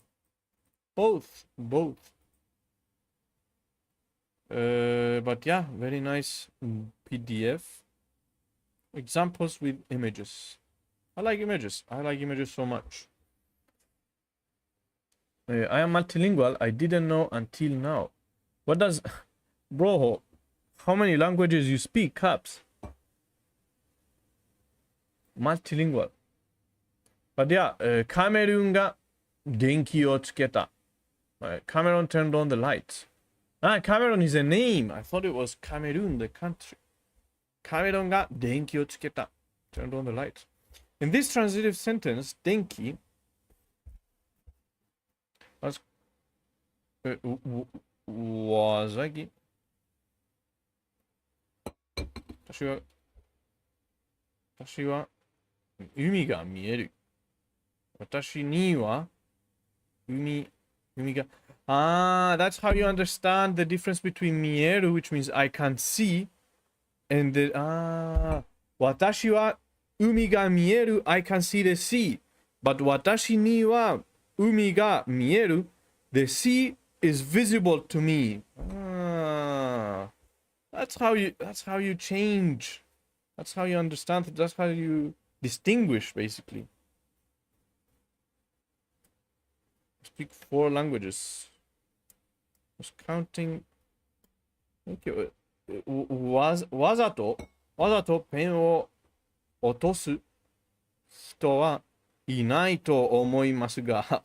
Both. But yeah, very nice PDF. Examples with images. I like images. I like images so much. I am multilingual. I didn't know until now. What does... Bro, how many languages you speak, Caps? Multilingual. But yeah, Cameroon ga denki o tsuketa. Cameron turned on the lights. Ah, Cameron is a name. I thought it was Cameroon, the country. Cameron ga denki o tsuketa. Turned on the lights. In this transitive sentence, denki was wazagi. 私は海が見える。私には海が Ah, that's how you understand the difference between 見える which means I can see and the 私は海が見える I can see the sea, but 私には海が見える the sea is visible to me. That's how you change. That's how you understand. That's how you distinguish, basically. Speak 4 languages. I was counting. Okay. わざとペンを落とす人はいないと思いますが、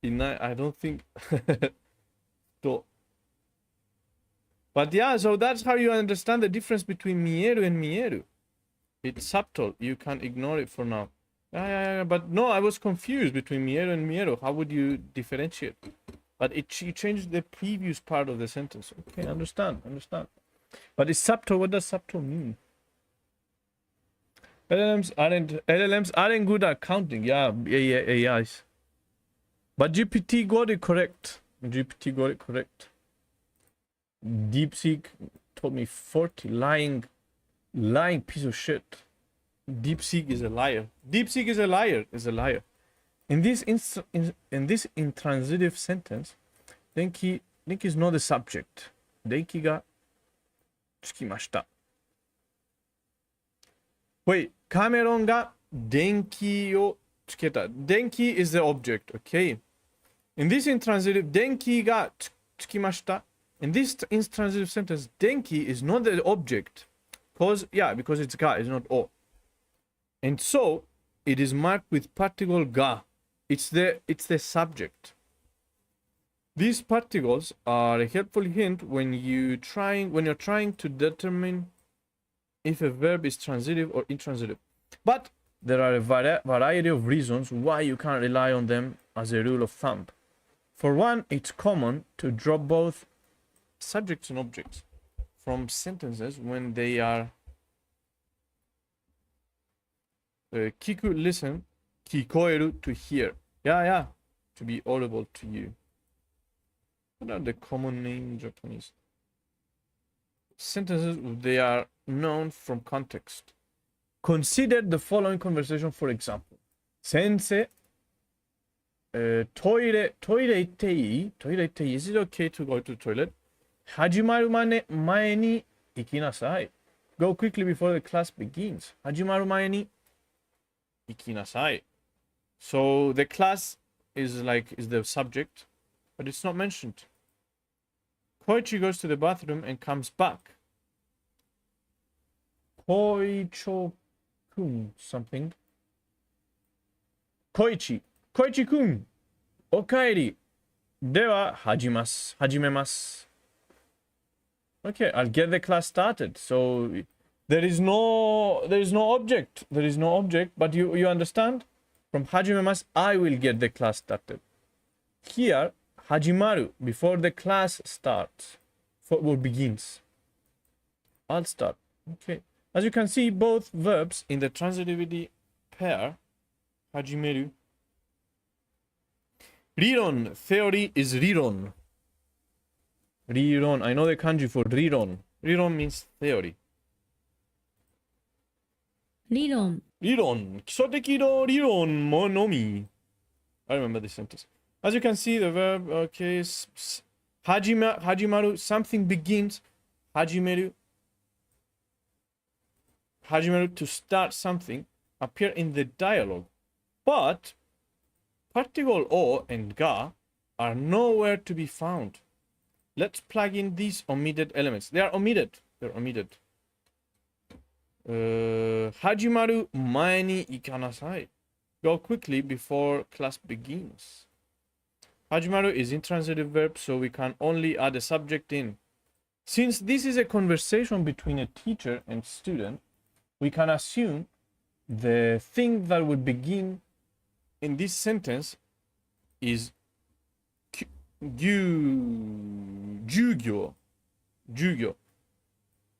いない。I don't think. But yeah, so that's how you understand the difference between mieru and mieru. It's subtle. You can't ignore it for now. Yeah. But no, I was confused between mieru and mieru. How would you differentiate? But you changed the previous part of the sentence. Okay, understand. But it's subtle. What does subtle mean? LLMs aren't good at counting. Yeah, AIs. But GPT got it correct. DeepSeek told me 40 lying piece of shit. DeepSeek is a liar. Is a liar. In this intransitive sentence, denki is not the subject. Denki ga tsukimashita. Wait, Cameron ga denki o tsuketa. Denki is the object, okay? In this intransitive, denki ga tsukimashita. In this intransitive sentence, denki is not the object. Because it's ga, it's not o. And so, it is marked with particle ga. It's the subject. These particles are a helpful hint when you're trying to determine if a verb is transitive or intransitive. But there are a variety of reasons why you can't rely on them as a rule of thumb. For one, it's common to drop both subjects and objects from sentences when they are kiku, listen, kikoeru, to hear. Yeah, to be audible to you. What are the common names in Japanese? Sentences, they are known from context. Consider the following conversation, for example. Sensei, toilet itte ii? Toilet itte ii? Is it okay to go to the toilet? Hajimaru mae ni ikinasai. Go quickly before the class begins. Hajimaru mae ni ikinasai. So the class is the subject, but it's not mentioned. Koichi goes to the bathroom and comes back. Koicho-kun something. Koichi-kun, okaeri. Dewa hajimemasu. Okay, I'll get the class started. So there is no object. But you understand? From hajimemasu, I will get the class started. Here, hajimaru, before the class starts, begins. I'll start. Okay. As you can see, both verbs in the transitivity pair, hajimeru. Riron, theory is riron. Riron, I know the kanji for riron. Riron means theory. 理論 Riron, 基礎的の理論ものみ. I remember this sentence. As you can see, the verb, okay, hajimaru, something begins. Hajimeru, to start something, appear in the dialogue. But particle o and ga are nowhere to be found. Let's plug in these omitted elements. They are omitted. They're omitted. Hajimaru mae ni ikanasai. Go quickly before class begins. Hajimaru is intransitive verb, so we can only add a subject in. Since this is a conversation between a teacher and student, we can assume the thing that would begin in this sentence is jugyo.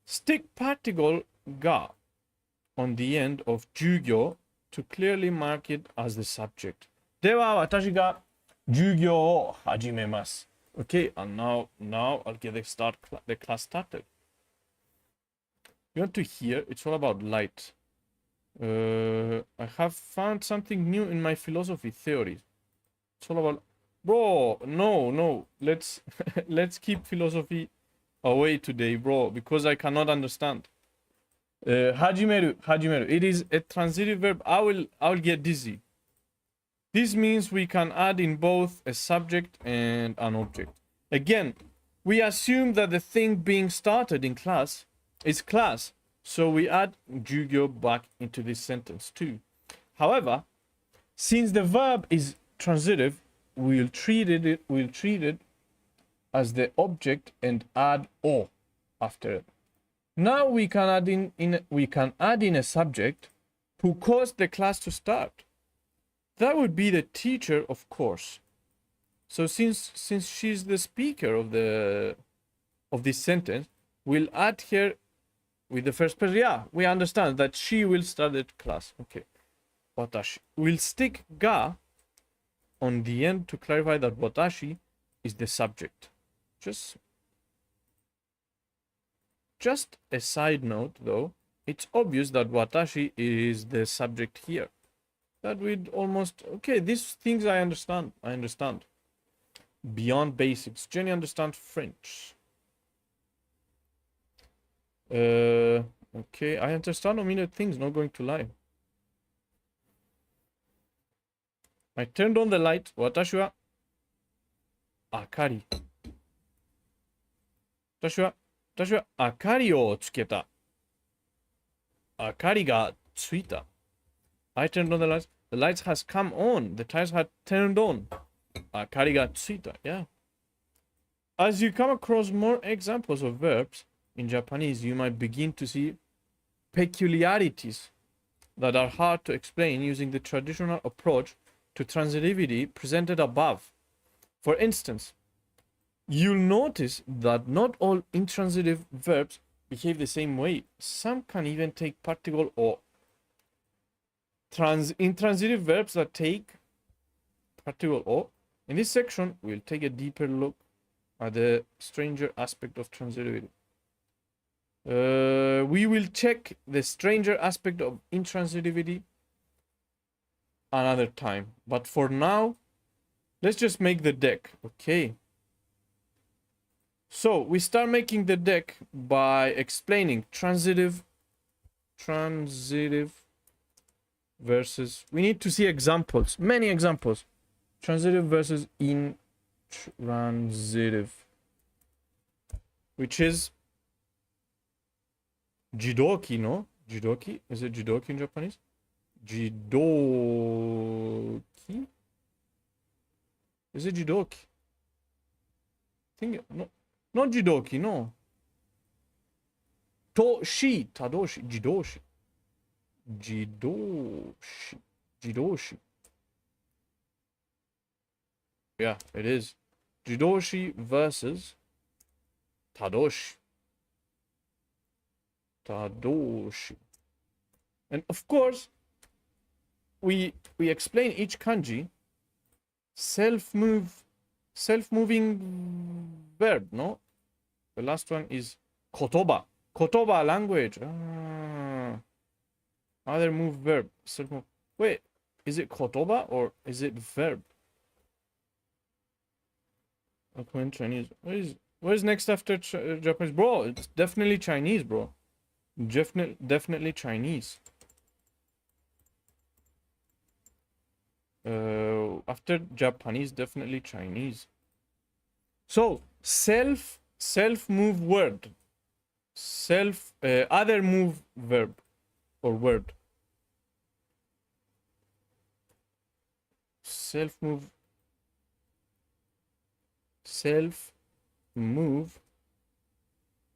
Stick particle ga on the end of jugyo to clearly mark it as the subject. では私が授業を始めます。Okay, and now I'll get the class started. You want to hear? It's all about light. I have found something new in my philosophy theory. It's all about, bro. No. Let's keep philosophy away today, bro, because I cannot understand. Hajimeru. It is a transitive verb. I'll get dizzy. This means we can add in both a subject and an object. Again, we assume that the thing being started in class is class, so we add jugyo back into this sentence too. However, since the verb is transitive, we'll treat it as the object and add o after it. Now we can add in a subject who caused the class to start. That would be the teacher, of course. So since she's the speaker of this sentence, we'll add here with the first person. Yeah, we understand that she will start the class. Okay. Watashi. We'll stick ga on the end to clarify that watashi is the subject. Just a side note though, it's obvious that watashi is the subject here. That we'd almost, okay, these things I understand. Beyond basics. Jenny understands French. Okay, I understand omitted things, not going to lie. I turned on the light. Watashi wa akari. Watashi wa akari o tsuketa. Akari ga tsuita. I turned on the lights. The lights has come on. The tires had turned on. Akari ga tsuita. Yeah. As you come across more examples of verbs in Japanese, you might begin to see peculiarities that are hard to explain using the traditional approach to transitivity presented above. For instance, you'll notice that not all intransitive verbs behave the same way. Some can even take particle o. Intransitive verbs that take particle o. In this section, we'll take a deeper look at the stranger aspect of transitivity. We will check the stranger aspect of intransitivity another time. But for now, let's just make the deck, okay? So we start making the deck by explaining transitive versus, we need to see examples, many examples. Transitive versus intransitive, which is jidoki, no? Jidoki? Is it jidoki in Japanese? Jidoki? Is it jidoki? I think, no. Not jidoki, no. Toshi, tadoshi, jidoshi. Jidoshi. Yeah, it is. Jidoshi versus tadoshi. Tadoshi. And of course, we explain each kanji self-moving verb, no? The last one is kotoba. Kotoba, language. Other move verb. Self-move. Wait, is it kotoba or is it verb? Okay, Chinese. What is next after Japanese? Bro, it's definitely Chinese, bro. Definitely Chinese. After Japanese, definitely Chinese. So self move word, other move verb or word. Self move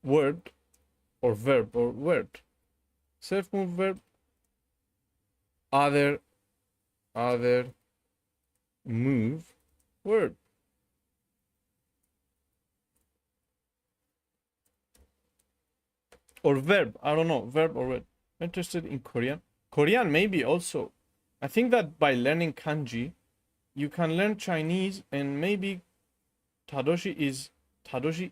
word or verb or word. Self move verb, other move word. Or verb, I don't know, verb or word. Interested in Korean? Korean maybe also. I think that by learning kanji, you can learn Chinese, and maybe Tadoshi is transitive.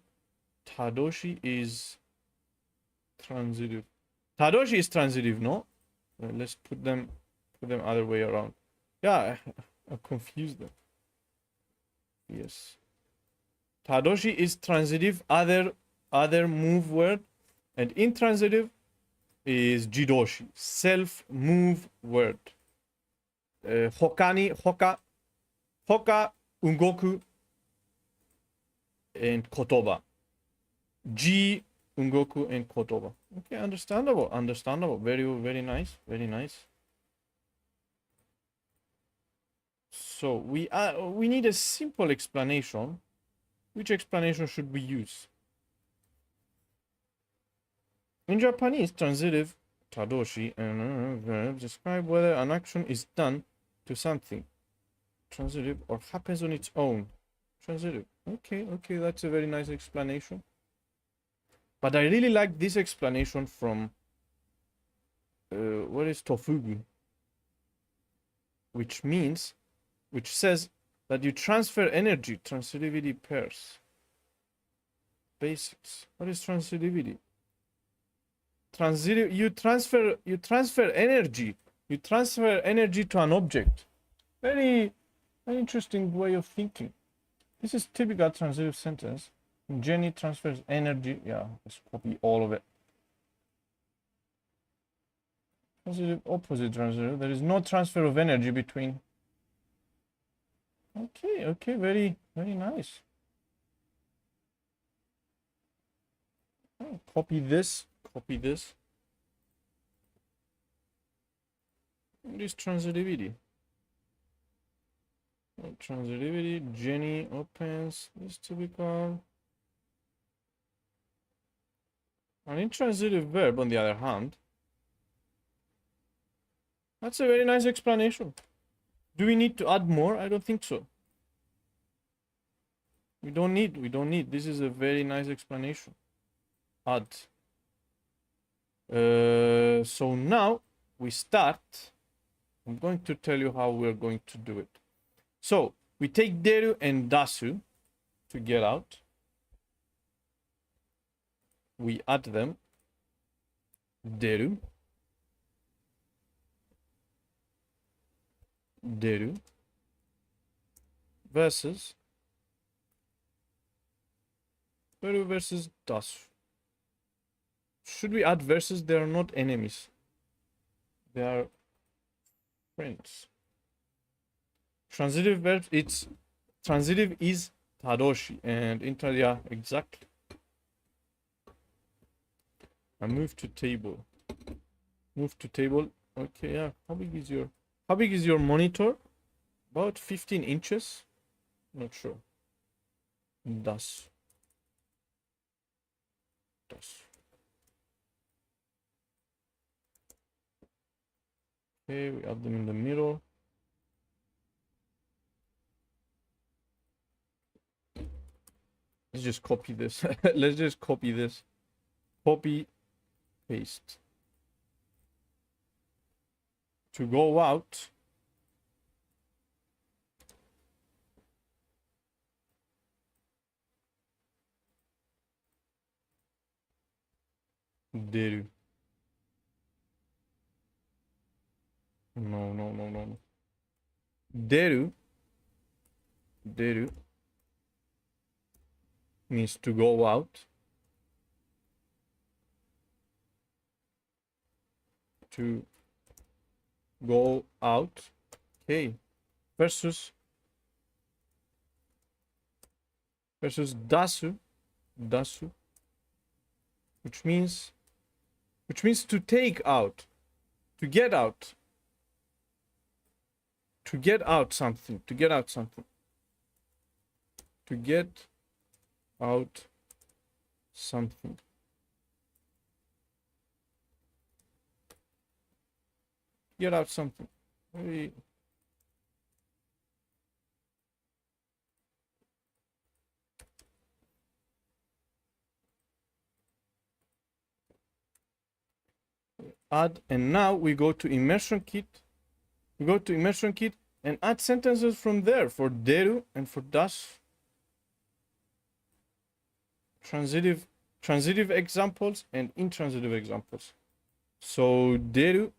Tadoshi is transitive, no? Let's put them other way around. Yeah, I confused them. Yes. Tadoshi is transitive, other move word, and intransitive is jidoshi, self move word. Hoka, ungoku, and kotoba. Ji, ungoku, and kotoba. Okay, understandable. Very nice. So we need a simple explanation. Which explanation should we use? In Japanese, transitive, tadoshi, and verbs describe whether an action is done to something. Transitive or happens on its own. Transitive. Okay, that's a very nice explanation. But I really like this explanation from what is tofugu? Which says that you transfer energy, transitivity pairs. Basics. What is transitivity? You transfer energy. You transfer energy to an object. Very interesting way of thinking. This is typical transitive sentence. Jenny transfers energy. Yeah, let's copy all of it. Transitive, opposite transitive. There is no transfer of energy between. Okay, very nice. Copy this. What is transitivity? Transitivity, Jenny opens, this typical. An intransitive verb, on the other hand. That's a very nice explanation. Do we need to add more? I don't think so. We don't need. This is a very nice explanation. Add. So now we start. I'm going to tell you how we're going to do it. So we take deru and dasu to get out. We add them. Deru versus dasu. Should we add versus? They are not enemies. They are friends. Transitive verbs, transitive is tadoshi, and yeah, exactly. I move to table. Okay, yeah. How big is your monitor? About 15 inches. Not sure. Das. Okay, we add them in the middle. Let's just copy this. Copy, paste. To go out. Deru. No. Deru means to go out. To go out. Okay. Versus dasu. Which means to take out. To get out. To get out something. To get out something. To get out something. Get out something. Maybe. Add, and now we go to immersion kit. We go to immersion kit and add sentences from there for deru and for das. Transitive examples and intransitive examples. So deru.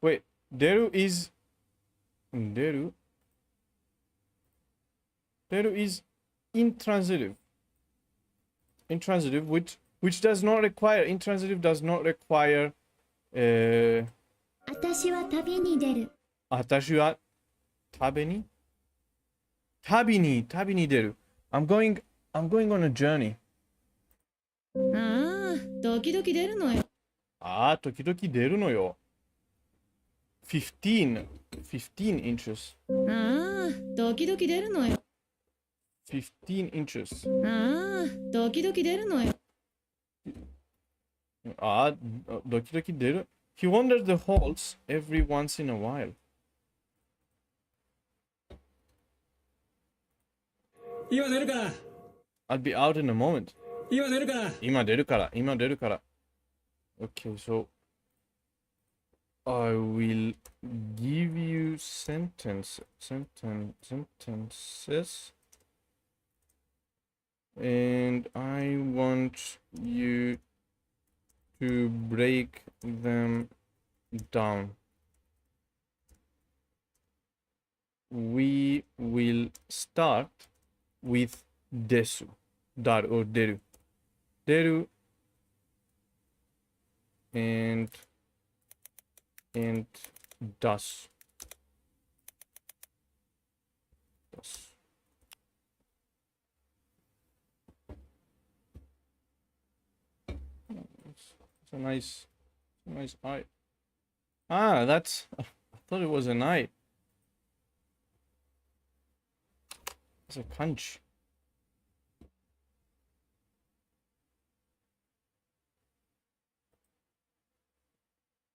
Wait, deru is intransitive. Intransitive, which does not require, intransitive does not require 私は旅に出る。私は旅に出る。I'm going on a journey. ああ、時々出るのよ。時々出るのよ。15 inches. ああ、時々出るのよ。15 inches. ああ、時々出るのよ。時々出る。He wanders the halls every once in a while. 今出るから。 I'll be out in a moment. 今出るから。今出るから。Okay, so I will give you sentences, and I want you to break them down. We will start with desu, or deru. Deru and das. It's a nice eye. That's, I thought it was an eye. It's a kanji.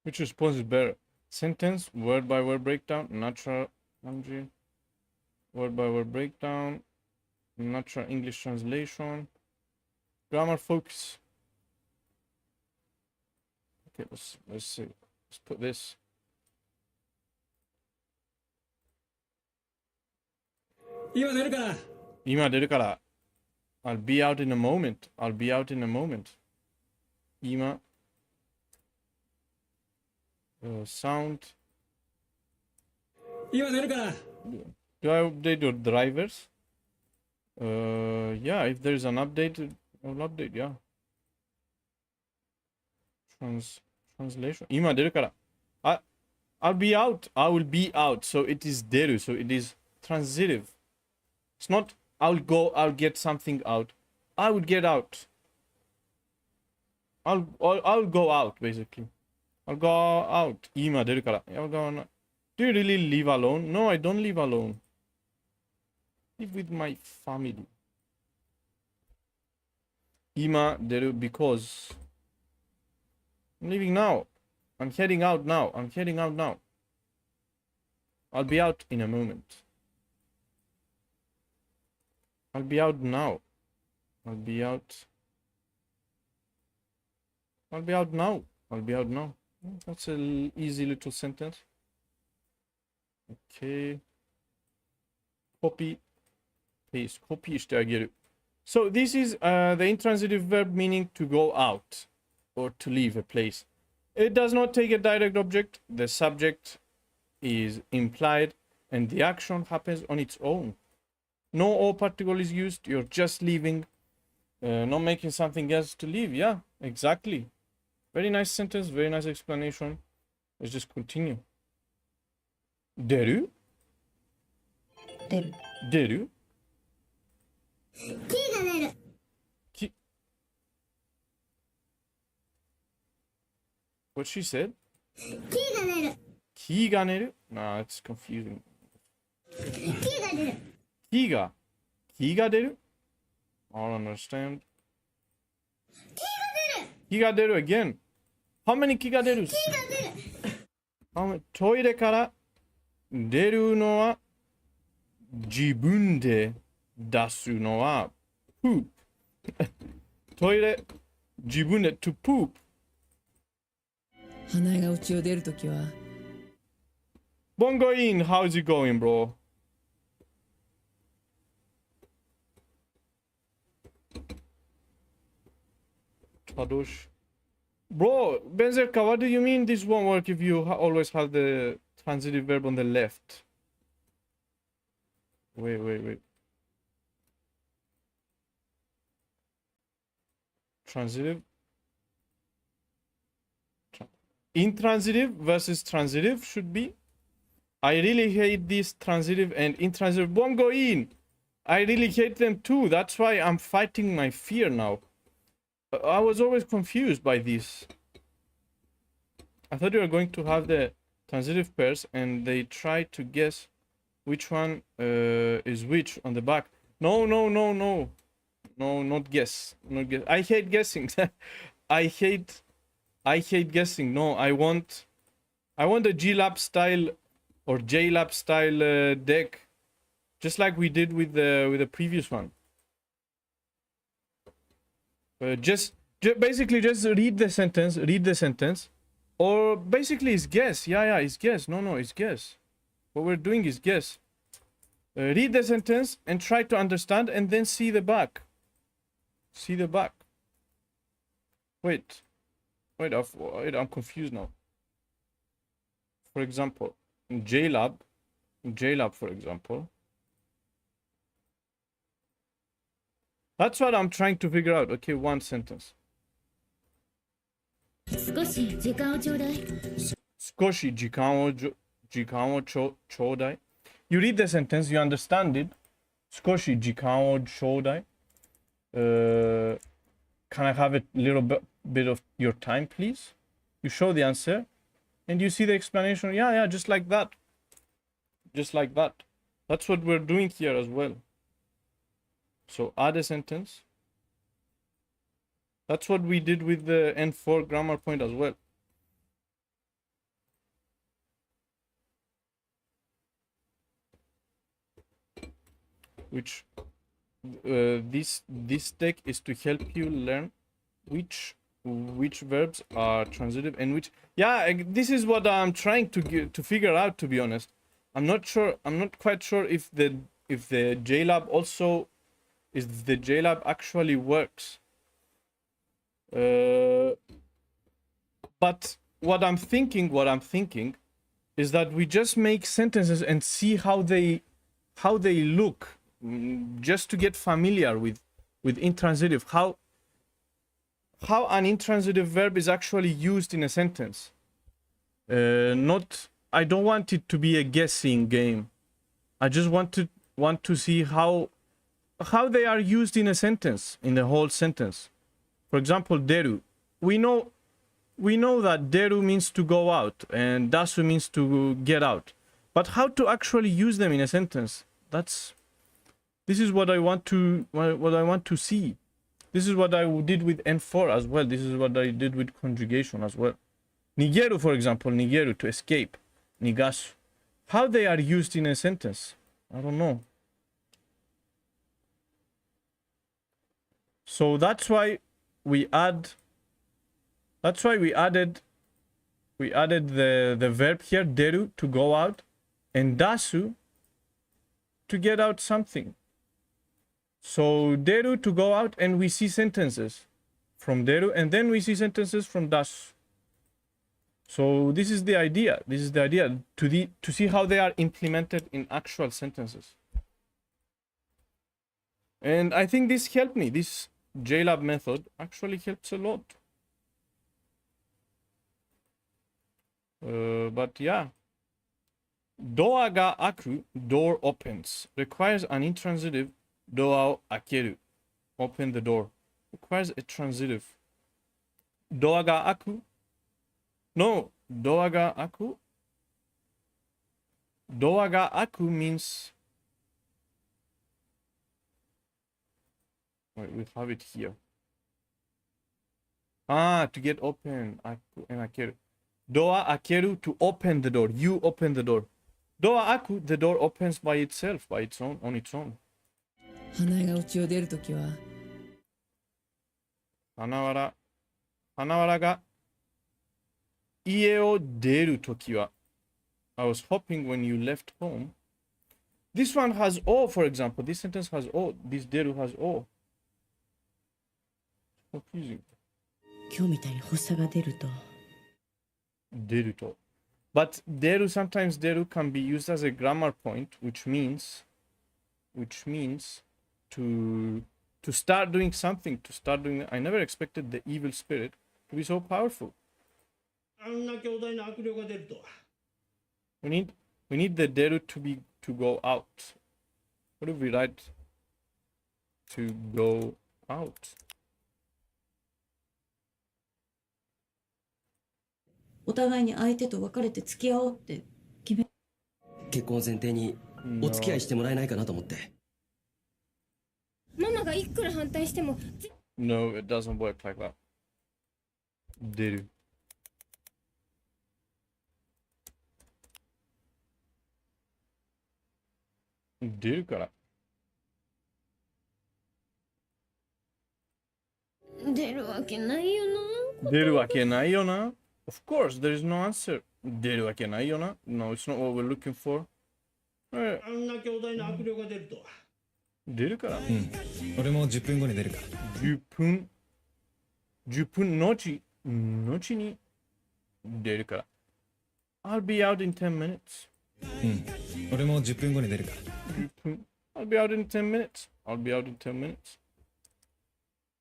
Which response is better? Sentence, word by word breakdown, natural kanji, word by word breakdown, natural English translation, grammar focus. Okay, let's see. Let's put this.今出るから。今出るから。I'll be out in a moment. Ima. Sound. 今出るから。 Do I update your drivers? Yeah, if there's an update, I'll update, yeah. Translation. Ima deru kara. I'll be out. I will be out. So it is deru. So it is transitive. It's not I'll get something out. I would get out. I'll go out, basically. I'll go out. Ima deru kara. I'll go on. Do you really live alone? No, I don't live alone. Live with my family. Ima deru because I'm leaving now. I'm heading out now. I'll be out in a moment. I'll be out now. I'll be out. I'll be out now. I'll be out now. That's an easy little sentence. Okay. Copy. Paste. Copy してあげる. So this is the intransitive verb meaning to go out or to leave a place. It does not take a direct object. The subject is implied and the action happens on its own. No or particle is used. You're just leaving, not making something else to leave. Yeah, exactly. Very nice sentence, very nice explanation. Let's just continue. 出る?出る。出る?木が出る。き What she said? 木が出る。木が出る? Nah, it's confusing. 木が出る。木が? 木が出る? I don't understand. 木が出る again. How many 木が出る? 木が出る。トイレから出るのは自分で出すのは poop トイレ自分で to poop 花江が家を出るときは Bongo in, how's it going, bro? Tradush. Bro, Benzerka, what do you mean this won't work if you always have the transitive verb on the left? Wait. Transitive? Intransitive versus transitive should be. I really hate this transitive and intransitive. Bongo in! I really hate them too. That's why I'm fighting my fear now. I was always confused by this. I thought you were going to have the transitive pairs and they try to guess which one is which on the back. No, not guess. Not guess. I hate guessing. I hate guessing. No, I want a G-Lab style or J-Lab style deck, just like we did with the previous one. Just basically just read the sentence, or basically it's guess. Yeah, it's guess. No, it's guess. What we're doing is guess. Read the sentence and try to understand, and then see the back. See the back. Wait, I'm confused now. For example, in J-Lab, for example. That's what I'm trying to figure out. Okay, one sentence. 少し時間をちょうだい。少し時間をちょうだい. You read the sentence, you understand it. 少し時間をちょうだい. Can I have a little bit of your time, please? You show the answer, and you see the explanation. Yeah, just like that. Just like that. That's what we're doing here as well. So add a sentence. That's what we did with the N4 grammar point as well. Which this deck is to help you learn which verbs are transitive and which. Yeah, this is what I'm trying to figure out, to be honest. I'm not quite sure if the JLab also, if the JLab actually works. But what I'm thinking is that we just make sentences and see how they look, just to get familiar with intransitive, how an intransitive verb is actually used in a sentence. I don't want it to be a guessing game. I just want to see how they are used in a sentence, in the whole sentence. For example, deru. We know that deru means to go out and dasu means to get out. But how to actually use them in a sentence? This is what I want to see. This is what I did with N4 as well. This is what I did with conjugation as well. Nigeru, for example, nigeru, to escape. Nigasu. How they are used in a sentence? I don't know. So that's why we added the verb here, deru, to go out, and dasu to get out something. So deru to go out, and we see sentences from deru, and then we see sentences from dasu. So this is the idea. This is the idea to see how they are implemented in actual sentences. And I think this helped me. This JLab method actually helps a lot. But yeah. Doa ga aku, door opens. Requires an intransitive, doa o akeru. Open the door. Requires a transitive. Doa ga aku. No, doa ga aku. Doa ga aku means... Wait, we have it here. Ah, to get open. Aku and akeru. Doa akeru, to open the door. You open the door. Doa aku, the door opens by itself, by its own, on its own. 花が家を出るときは、花わらが家を出るときは I was hoping when you left home. This one has O, for example. This sentence has O. This deru has O. Confusing. 今日みたいに発作が出ると、Deru to. But deru, sometimes deru can be used as a grammar point, which means to start doing something, to start doing... I never expected the evil spirit to be so powerful. あんな強大な悪霊が出るとは。We need the deru to go out. What do we write? To go out. お互いに相手と別れて付き合おうって決め。結婚を前提にお付き合いしてもらえないかなと思って。ママがいくら反対しても、No, it doesn't work like that. Deru. Deru kara. 出るわけないよな。出るわけないよな. Of course, there is no answer. 出るわけないよな. No, it's not what we're looking for. あんな強大な悪霊が出るとは。出るから. 俺も10分後に出るから。10分後に出るから. I'll be out in 10 minutes. 俺も10分後に出るから。10分. I'll be out in 10 minutes. I'll be out in 10 minutes.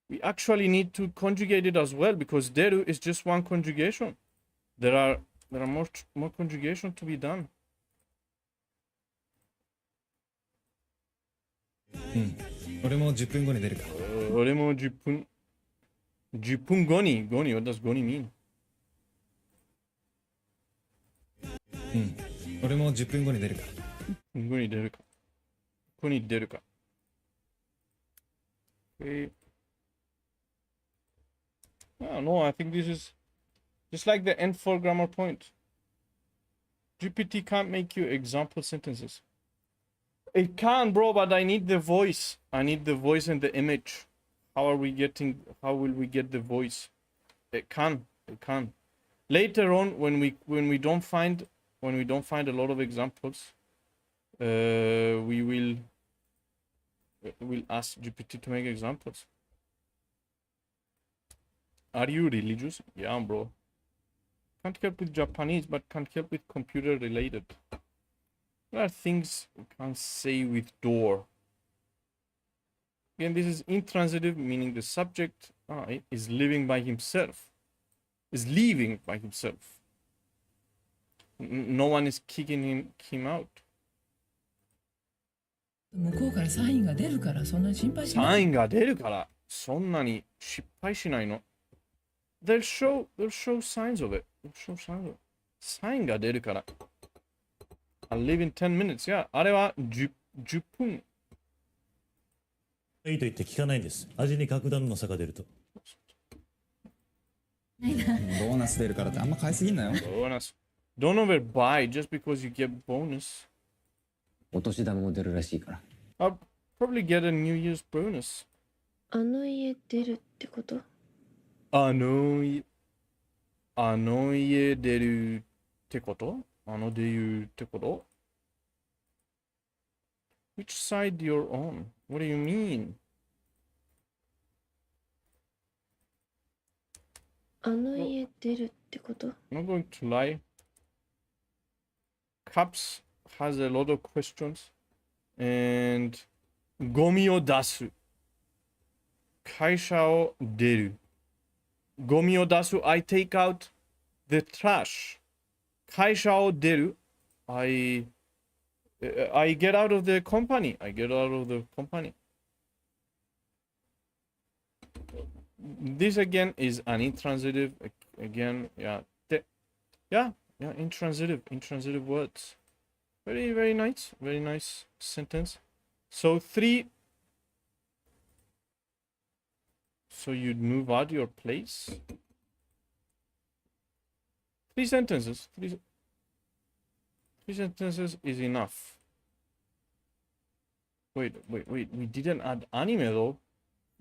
We actually need to conjugate it as well because deru is just one conjugation. There are more conjugation to be done. 俺も10分後に出るから。俺も10分後に what does 後に mean? 俺も10分後に出るから。後に出るか。ここに出るか。Okay. No, I think this is just like the N4 grammar point. GPT can't make you example sentences. It can, bro, but I need the voice. I need the voice and the image. How will we get the voice? It can. Later on, when we don't find a lot of examples, we'll ask GPT to make examples. Are you religious? Yeah, bro. Can't help with Japanese, but can't help with computer related. There are things we can't say with door. Again, this is intransitive, meaning the subject is living by himself. Is leaving by himself. No one is kicking him out. 向こうからサインが出るからそんなに心配しない。サインが出るからそんなに失敗しないの。They'll show signs of it.サインが出るから。I'll leave in 10 minutes. Yeah, あれは10分。いいと言って聞かないんです。味に格段の差が出ると。ボーナス出るからってあんま買いすぎんなよ。ボーナス。Don't overbuy just because you get bonus. お年玉も出るらしいから。I'll probably get a New Year's bonus. あの家出るってこと？あの家出るってこと？あの出るってこと？ Which side you're on? What do you mean? あの家出るってこと？ I'm not going to lie. Caps has a lot of questions. And ゴミを出す。会社を出る。ゴミを出す。I take out the trash. 会社を出る。I get out of the company. I get out of the company. This again is an intransitive. Again, yeah. Intransitive words. Very, very nice. Very nice sentence. So 3. So you'd move out your place. 3 sentences. 3 sentences is enough. Wait. We didn't add anime though.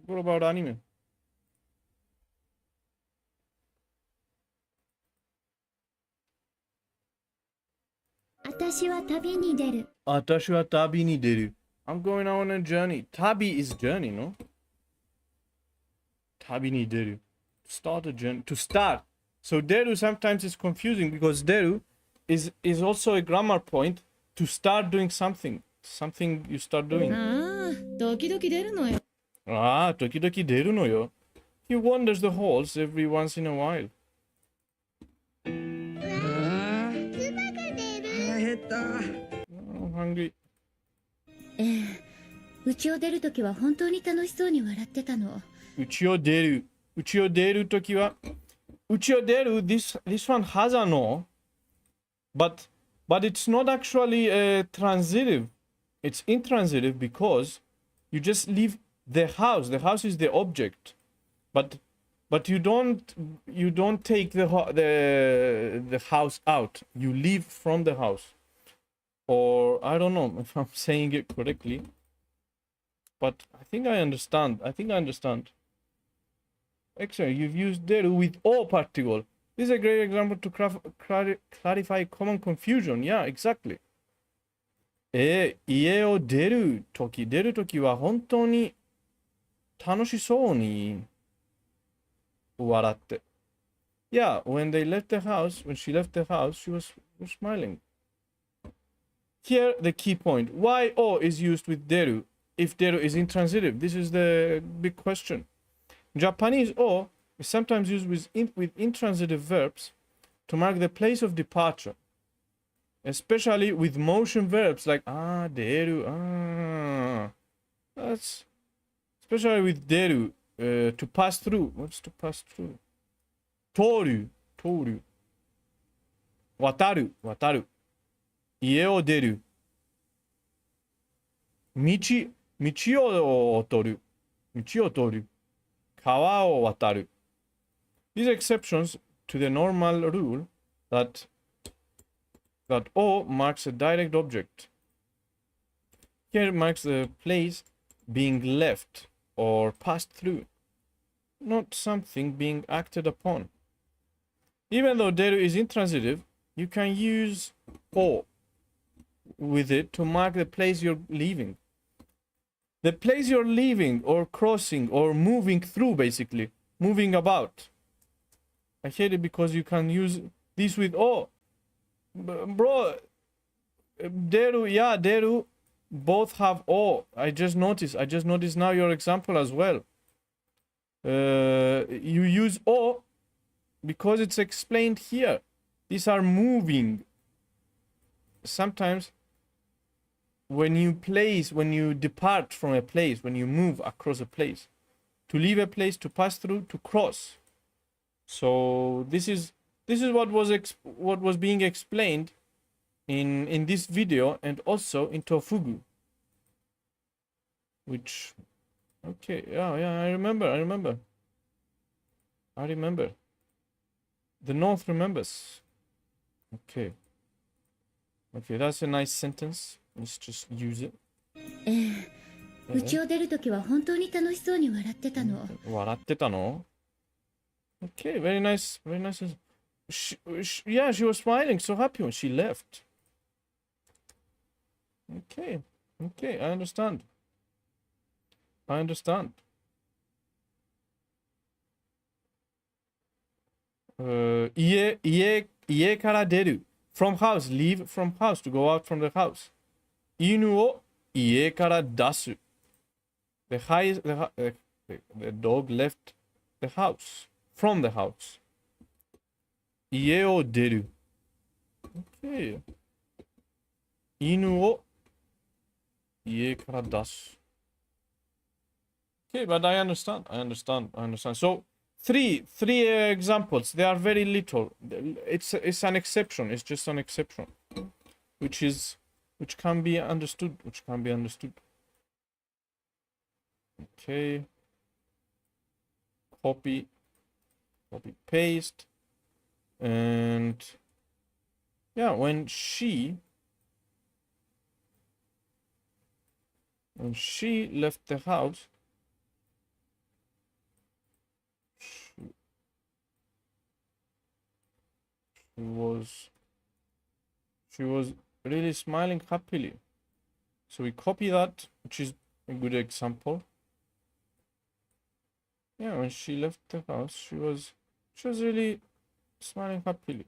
What about anime? 私は旅に出る。私は旅に出る。I'm going on a journey. 旅 is journey, no? 旅に出る. Start a journey. To start. So 出る sometimes is confusing because 出る is also a grammar point to start doing something. Something you start doing. ああ、時々出るのよ。ああ、時々出るのよ. He wanders the halls every once in a while. 減った。I'm hungry. 家を出るときは本当に楽しそうに笑ってたの。家を出るときは家を出る this one has a no, but it's not actually transitive. It's intransitive because you just leave the house. The house is the object, but you don't take the house out. You leave from the house. Or I don't know if I'm saying it correctly, but I think I understand. Actually, you've used deru with o particle. This is a great example to clarify common confusion. Yeah, exactly. 家を出るときは本当に楽しそうに笑って。Yeah, when she left the house, she was smiling. Here, the key point. Why o is used with deru if deru is intransitive? This is the big question. Japanese o is sometimes used with intransitive verbs to mark the place of departure, especially with motion verbs like deru. That's especially with deru, to pass through. What's to pass through? Toru. Wataru. 家を出る。道を通る。川を渡る。These exceptions to the normal rule that o marks a direct object. Here marks the place being left or passed through, not something being acted upon. Even though deru is intransitive, you can use o with it to mark the place you're leaving. The place you're leaving or crossing or moving through, basically. Moving about. I hate it because you can use this with o. Bro, deru, both have o. I just noticed now your example as well. You use o because it's explained here. These are moving. Sometimes when you depart from a place, when you move across a place, to leave a place, to pass through, to cross. So this is what was being explained in this video and also in Tofugu. Which, okay, yeah, I remember. The North remembers. Okay, that's a nice sentence. Let's just use it. 家を出るときは本当に楽しそうに笑ってたの。笑ってたの? Okay, very nice, very nice. Yeah, she was smiling, so happy when she left. Okay, okay, I understand. I understand. 家から出る from house, leave from house, to go out from the house. 犬を家から出す the dog left the house, from the house. 家を出る okay. 犬を家から出す okay, but I understand. So three examples. They are very little. It's an exception. It's just an exception, which can be understood. Okay. Copy, paste, and yeah, when she left the house, she was really smiling happily. So we copy that, which is a good example. Yeah, when she left the house, she was really smiling happily.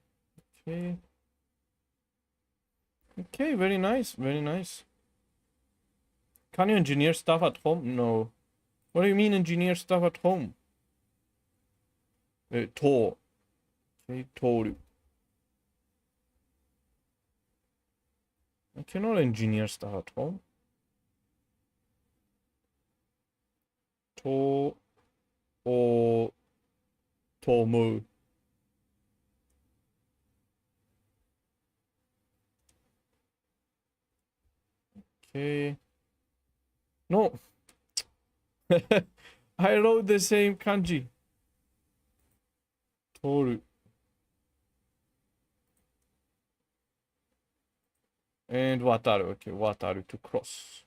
Okay, very nice. Can you engineer stuff at home? No. What do you mean engineer stuff at home? 通 okay, 通る I cannot engineer stuff at home. と思う Okay. No. I wrote the same kanji. 通る and 渡る okay, 渡る to cross.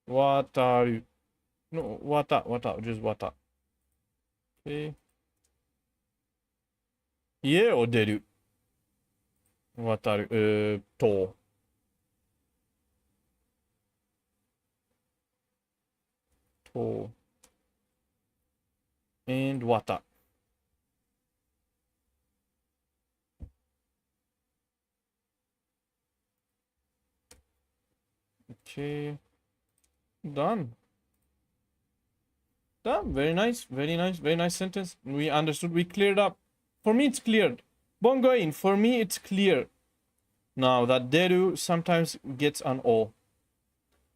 渡る no, 渡 just 渡 okay. 家を出る渡るとand 渡 okay, done. Very nice sentence. We understood, we cleared up. For me it's cleared. Bongoin, for me it's clear now that deru sometimes gets an o.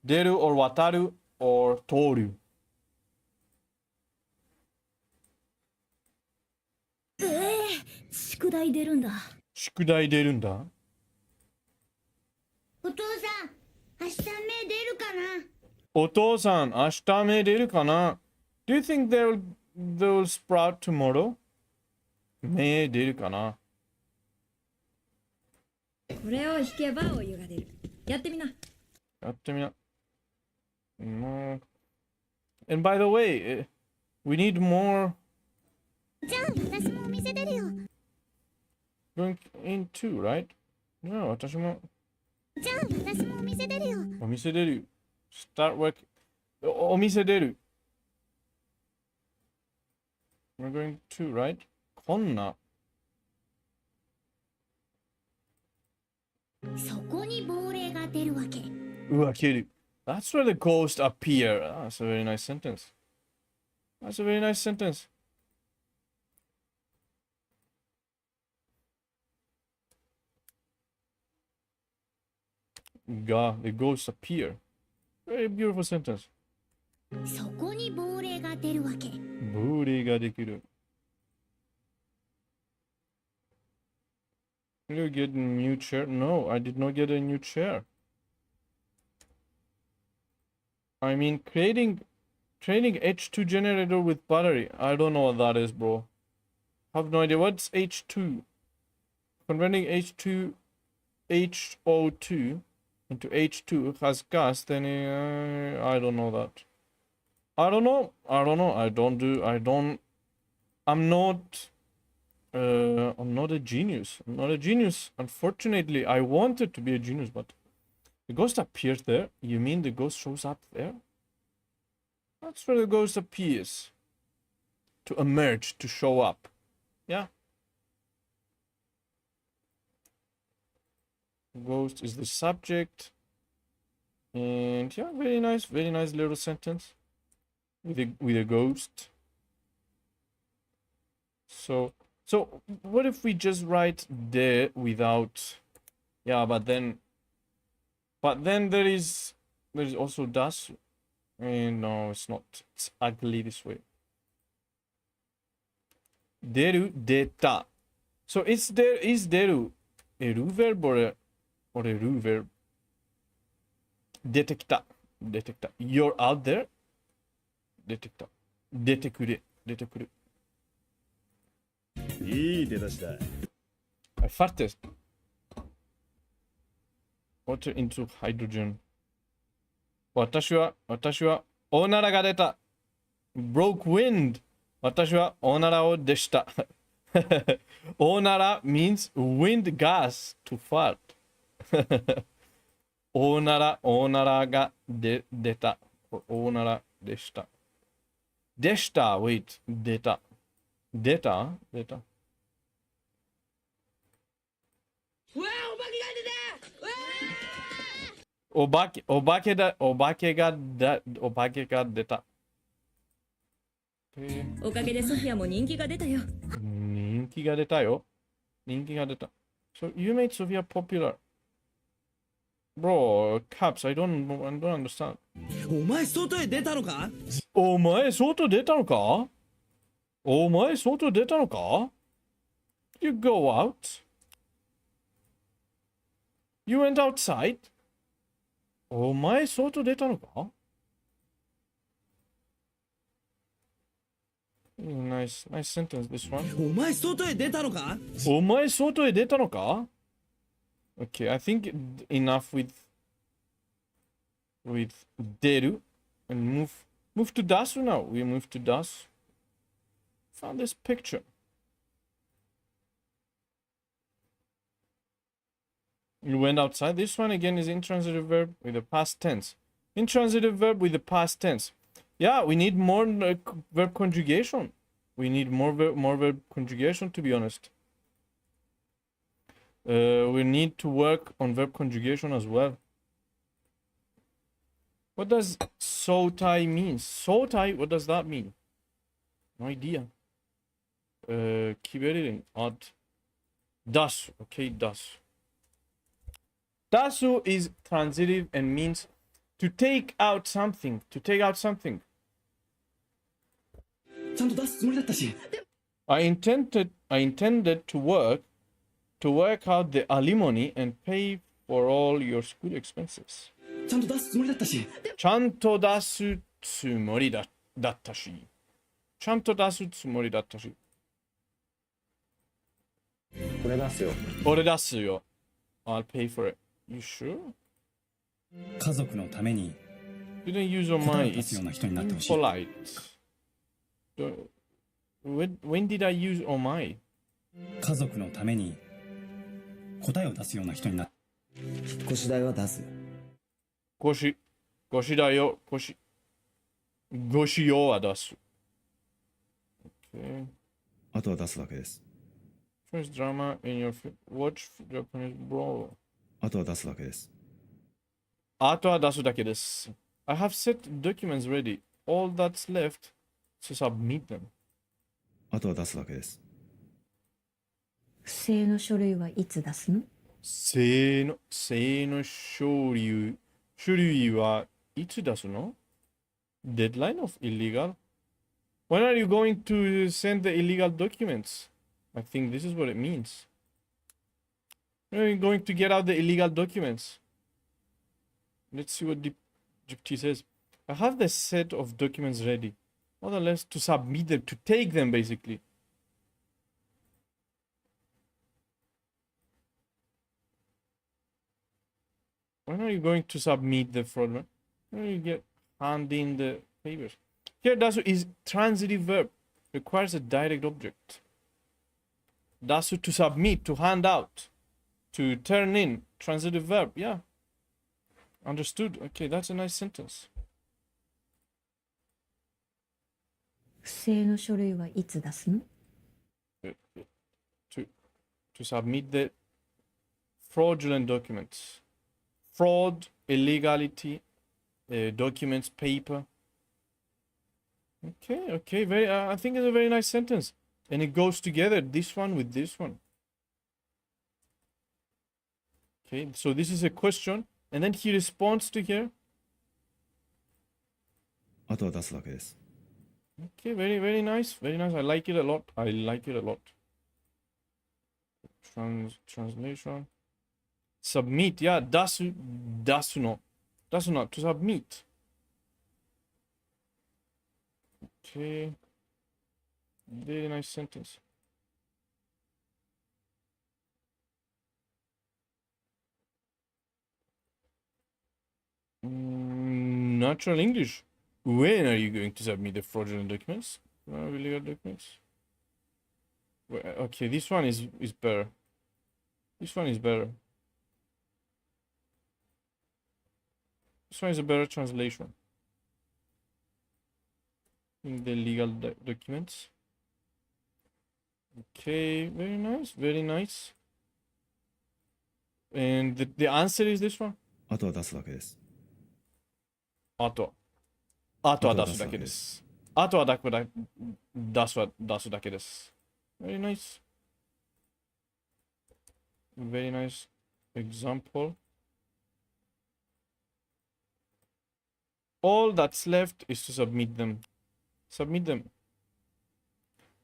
Deru or wataru or toru. 宿題出るんだ。宿題出るんだ。お父さん、明日芽出るかな。お父さん、明日芽出るかな。Do you think they'll sprout tomorrow? 芽出るかな。これを引けばお湯が出る。やってみな。And by the way, we need more. じゃあ私もお店出るよ。Going in too, right? じゃあ私も。じゃあ私もお店出るよ。お店出る。Start work. お店出る。We're going to, right? こんな。そこに亡霊が出るわけ。うわ、蹴る。That's where the ghost appear. That's a very nice sentence. The ghosts appear. Very beautiful sentence. そこに亡霊が出るわけ。亡霊ができる。You get a new chair? No, I did not get a new chair. I mean, training H2 generator with battery. I don't know what that is, bro. I have no idea. What's H2? Converting H2 HO2 into H2 has gas, then I don't know that. I don't know. I'm not a genius. I'm not a genius. Unfortunately, I wanted to be a genius, but the ghost appears there. You mean the ghost shows up there? That's where the ghost appears. To emerge, to show up. Yeah. Ghost is the subject. And yeah, very nice little sentence. With a ghost. So what if we just write there without, yeah, but then there is also das, and no, it's not. It's ugly this way. Deru, deta. So is deru a ru verb or a ru verb? Detekta. You're out there. Detekta. Detekure. いい出だしだ。I farted. Water into hydrogen. 私はおならが出た。Broke wind. 私はおならをでした。おなら means wind gas to fart. おならが出た。おならでした。でした。Wait. 出た。出た。うわお化けが出た。お化けが出た。おかげでソフィアも人気が出たよ。人気が出た。So you made Sophia popular. Bro, Caps, I don't understand. お前外へ出たのか？ You go out? You went outside? お前外出たのか? Nice sentence, this one. お前外へ出たのか？ お前外へ出たのか? Okay, I think enough with deru, and move to dasu now. We move to dasu. Found this picture. You went outside. This one again is intransitive verb with the past tense. Intransitive verb with the past tense. Yeah, we need more verb conjugation. We need more verb conjugation, to be honest. We need to work on verb conjugation as well. What does sotai mean? Sotai, what does that mean? No idea. Keep editing. Odd. Dasu. Okay, dasu. Dasu is transitive and means to take out something. To take out something. ちゃんと出すつもりだったし。I intended to work out the alimony and pay for all your school expenses. ちゃんと出すつもりだったし。ちゃんと出すつもりだったし。ちゃんと出すつもりだったし。俺出すよ。俺出すよ。I'll pay for it. You sure? 家族のために Didn't use on 答え my. を出すような人になってほしい。 Polite. When did I use on my? 家族のために答えを出すような人になって。引っ越し代は出す。腰だよ。腰用は出す。Okay. あとは出すだけです。First drama in your watch Japanese bro. あとは出すだけです。あとは出すだけです。I have set documents ready. All that's left to submit them. あとは出すだけです。不正の書類はいつ出すの？正の書類はいつ出すの？ Deadline of illegal? When are you going to send the illegal documents? I think this is what it means. When are you going to get out the illegal documents? Let's see what GPT says. I have the set of documents ready. More or less to submit them, to take them basically. When are you going to submit the fraudulent? When you get hand in the papers? Here, dasu is transitive verb. Requires a direct object. Dasu to submit, to hand out, to turn in. Transitive verb. Yeah. Understood. Okay, that's a nice sentence. 不正の書類はいつ出すの？ To submit the fraudulent documents. Fraud, illegality, documents, paper. Okay, very. I think it's a very nice sentence, and it goes together. This one with this one. Okay, so this is a question, and then he responds to here. あとは出すだけです。 Okay, very nice, very nice. I like it a lot. I like it a lot. Translation. Submit, yeah. Dasu no. To submit. Okay. Very nice sentence. Natural English. When are you going to submit the fraudulent documents? Illegal documents? Okay, this one is better. This one is better. This one is a better translation. In the legal documents. Okay, very nice, very nice. And the answer is this one? あとは出すだけです。あとは出すだけです。あとは出すだけです。Very nice. Very nice example. All that's left is to submit them. Submit them.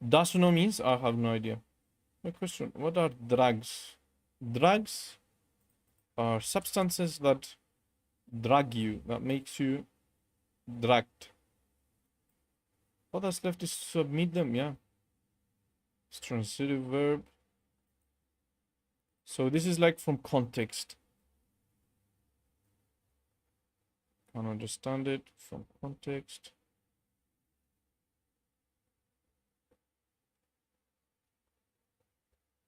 Dasuno means I have no idea. My question, what are drugs? Drugs are substances that drug you, that makes you drugged. All that's left is to submit them, yeah. It's transitive verb. So this is like from context. Can't understand it from context.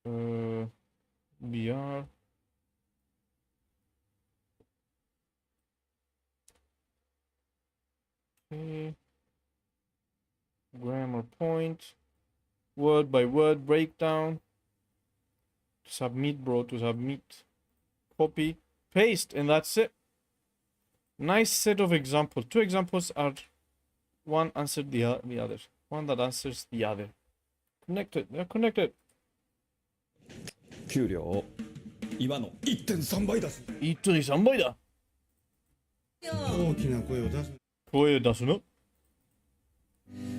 BR. Okay. Grammar point. Word by word breakdown. To submit, bro, to submit. Copy, paste, and that's it. Nice set of examples. Two examples are one answered the other. One that answers the other. Connected. They're connected. 給料を今の 1.3 倍出す。1.3 倍だ。大きな声を出す。声を出すの。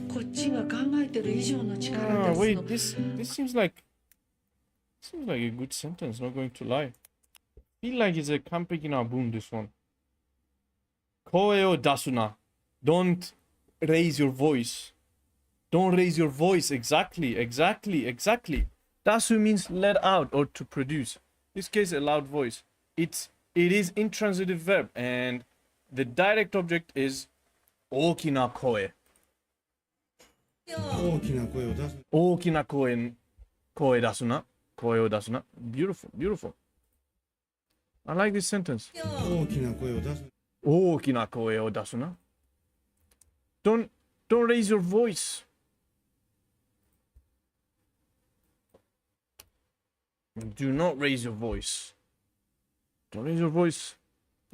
こっちが考えてる以上の力を出すの。Wait, this seems like a good sentence, not going to lie. Feel like it's a完璧な文, this one. 声を出すな. Don't raise your voice. Don't raise your voice. Exactly. Dasu means let out or to produce. In this case, a loud voice. It is intransitive verb, and the direct object is 大きな声. 大きな声を出す。大きな声出すな。声を出すな. Beautiful. I like this sentence. 大きな声を出す。大きな声を出すな. Don't raise your voice. Do not raise your voice. Don't raise your voice.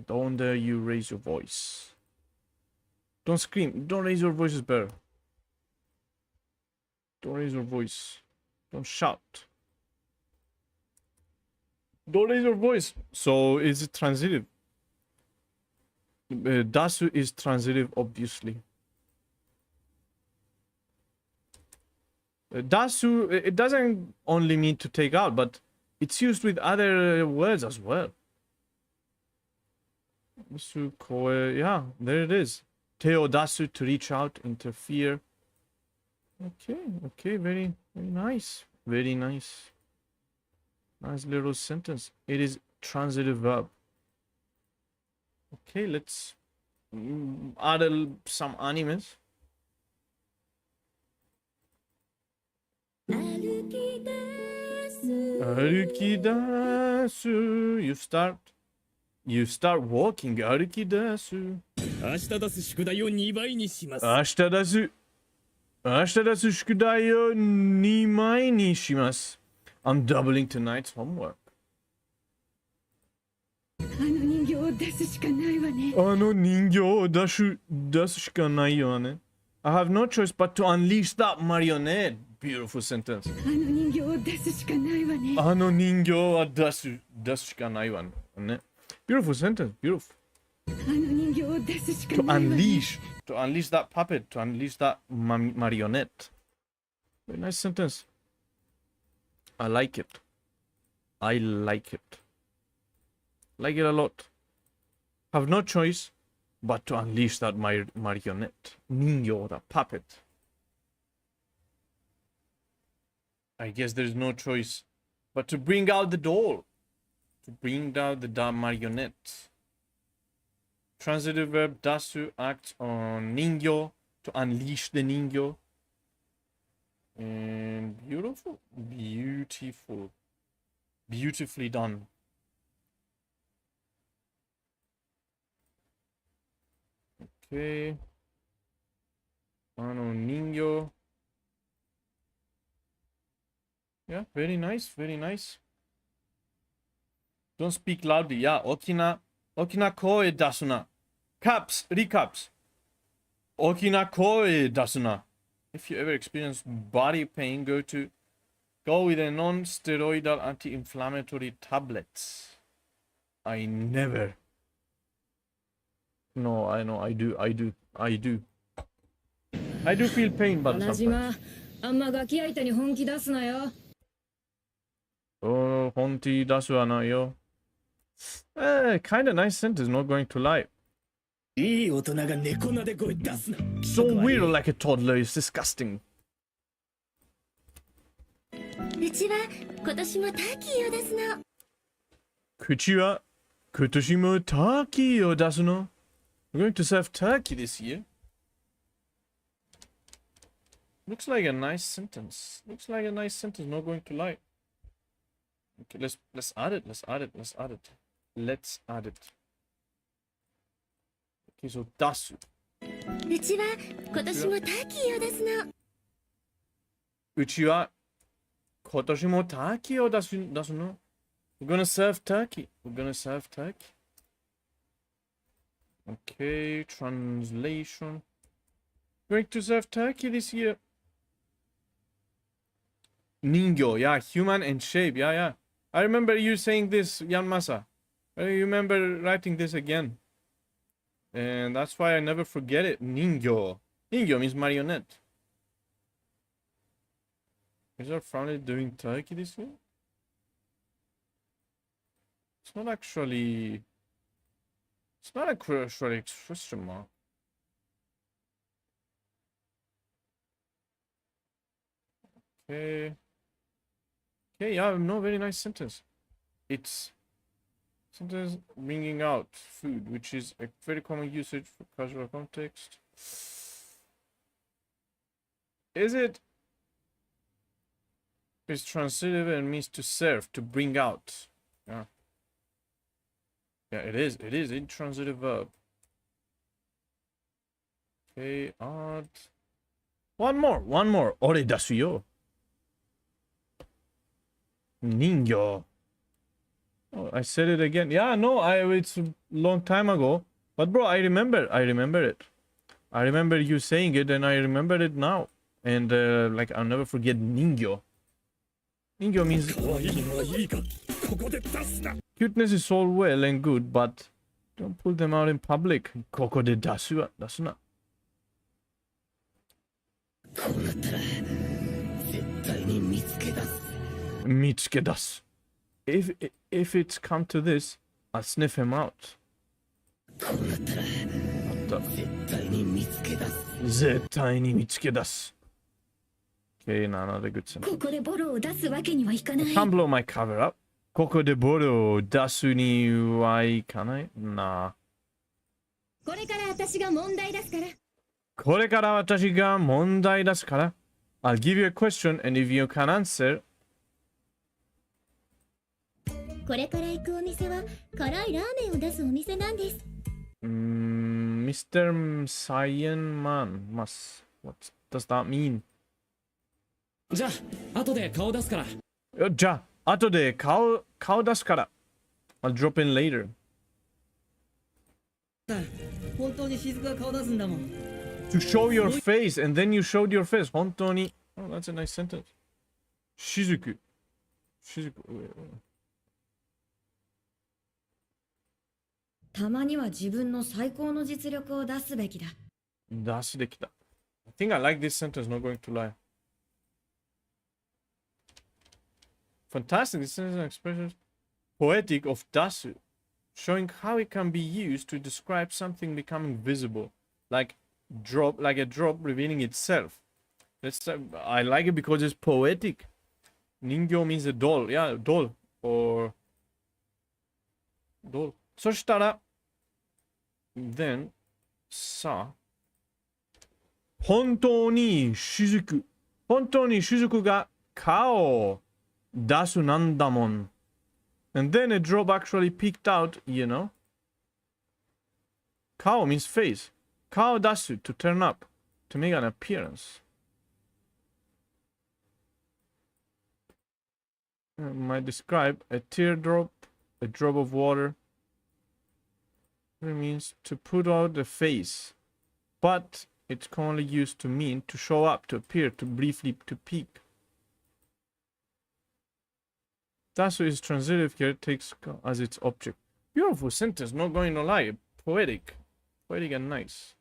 Don't dare you raise your voice. Don't scream. Don't raise your voice is better. Don't raise your voice. Don't shout. Don't raise your voice. So is it transitive? Dasu is transitive, obviously. Dasu, it doesn't only mean to take out, but it's used with other words as well. Dasu, koe, yeah, there it is. Teo dasu, to reach out, interfere. Okay, very nice. Very nice. Nice little sentence. It is transitive verb. Okay, let's add some animes. Arukidasu. You start walking. Arukidasu. 明日出す宿題を2倍にします。明日出す宿題を2枚にします。I'm doubling tonight's homework. あの人形を出すしかないわね。あの人形を出すしかないよね。I have no choice but to unleash that marionette. Beautiful sentence. あの人形を出すしかないわね。あの人形は出すしかないわね。Beautiful sentence. Beautiful. あの人形を出すしか To ないわね。unleash that puppet, to unleash that marionette. Very nice sentence. I like it. I like it. Like it a lot. Have no choice but to unleash that marionette. Ninjo, that puppet. I guess there's no choice but to bring out the doll. To bring out the marionette. Transitive verb dasu acts on ninjo, to unleash the ninjo. And beautiful. Beautiful. Beautifully done. Okay. Ano ninjo. Yeah, very nice, very nice. Don't speak loudly. Yeah, okina koe dasuna. Caps, recaps. Okina koe dasuna. If you ever experience body pain, go with a non-steroidal anti-inflammatory tablets. I never. No, I know, I do. I do feel pain, but sometimes. あんまガキ相手に本気出すなよ。Oh, honti dasu wa nai yo. Kinda nice sentence, not going to lie. いい大人が猫なで声出すな。 So weird like a toddler is disgusting. うちは今年もターキーを出すの。口は今年もターキーを出すの? We're going to serve turkey this year. Looks like a nice sentence. Looks like a nice sentence, not going to lie. Okay, let's add it. Let's add it. Okay, so dasu. うちは今年もターキーを出すの。うちは今年もターキーを出すの? We're gonna serve turkey. Okay, translation. Going to serve turkey this year. Ningyo, yeah, human and shape, yeah. I remember you saying this, Yanmasa. I remember writing this again. And that's why I never forget it. Ningyo. Ningyo means marionette. Is our family doing turkey this year? It's not actually a question mark. Okay, yeah, no, very nice sentence. It's sentence bringing out food, which is a very common usage for casual context. It's transitive and means to serve, to bring out. Yeah, it is intransitive verb. Okay, add one more. Ore dasu yo. Ningyo. Oh, I said it again. Yeah, no, it's a long time ago. But bro, I remember it. I remember you saying it and I remember it now. And like I'll never forget Ningyo. Ningyo means cuteness is all well and good, but don't pull them out in public. Koko de dasu na. こうなったら絶対に見つけ出す。見つけ出す。If it's come to this, I'll sniff him out. こうなったら絶対に見つけ出す。絶対に見つけ出す。Okay, another good sentence. ここでボロを出すわけにはいかない。 Can't blow my cover up. ここでボロを出すにはいかない? Nah. これから私が問題出すから。これから私が問題出すから。I'll give you a question and if you can answer. これから行くお店は辛いラーメンを出すお店なんです。Mr. Cyan Man must. What does that mean? じゃあ、後で顔出すから。じゃあ、後で顔出すから。I'll drop in later. 本当に雫が顔出すんだもん。To show your face and then you showed your face. 本当に。Oh, that's a nice sentence. 雫。たまには自分の最高の実力を出すべきだ。出すべきだ。I think I like this sentence, not going to lie. Fantastic, this sentence and expression poetic of dasu, showing how it can be used to describe something becoming visible, like a drop revealing itself. I like it because it's poetic. Ningyo means a doll, yeah, doll or doll. そしたら then さあ本当に雫が顔を出すなんだもん and then a drop actually peeked out, you know. 顔 means face. 顔出す to turn up, to make an appearance. Might describe a teardrop, a drop of water. It means to put out the face, but it's commonly used to mean to show up, to appear, to briefly, to peek. Dasu is transitive here, takes as its object. Beautiful sentence, not going to lie. Poetic and nice.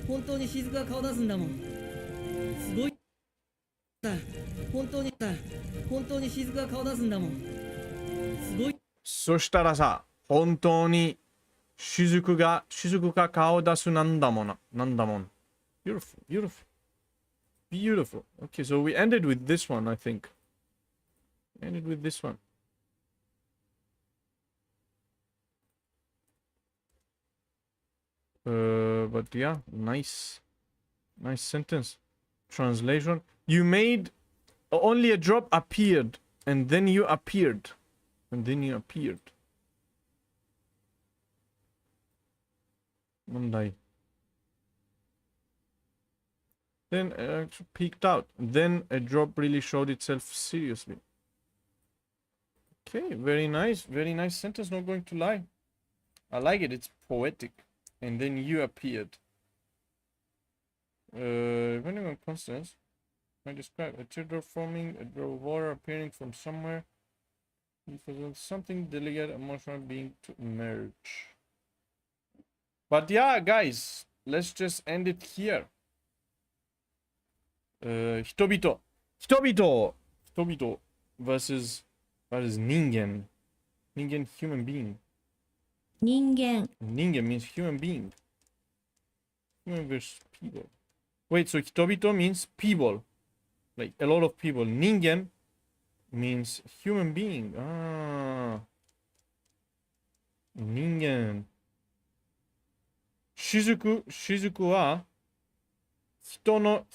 本当に雫が顔出すんだもん。すごい。本当に雫が顔出すんだもん。すごい。そしたらさ、本当に雫が顔出すなんだもん。Beautiful. Okay, so we ended with this one, I think. But yeah, nice sentence. Translation. You made only a drop appeared, and then you appeared. Mondai. Then peeked out. Then a drop really showed itself seriously. Okay, very nice sentence, not going to lie. I like it, it's poetic. And then you appeared. Depending on constants, I describe a teardrop forming, a drop of water appearing from somewhere. Something delicate, emotional being to emerge. But yeah, guys, let's just end it here. 人々 versus ningen, human being. 人間 means human being. Human versus people. Wait, so 人々 means people, like a lot of people. Ningen means human being. Ningen. 雫は人の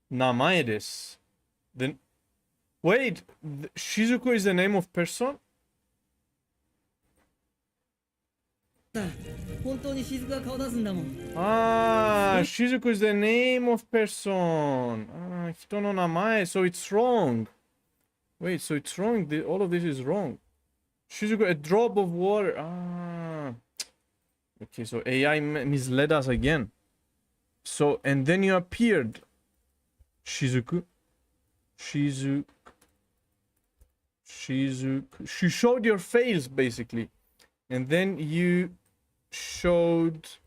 名前です。Then wait, Shizuku is the name of person? 本当に雫が顔出すんだもん。Shizuku is the name of person. 人の名前. So it's wrong. Wait, so it's wrong. All of this is wrong. Shizuku, a drop of water. Okay, so AI misled us again. So, and then you appeared. Shizuku. She showed your face, basically. And then you showed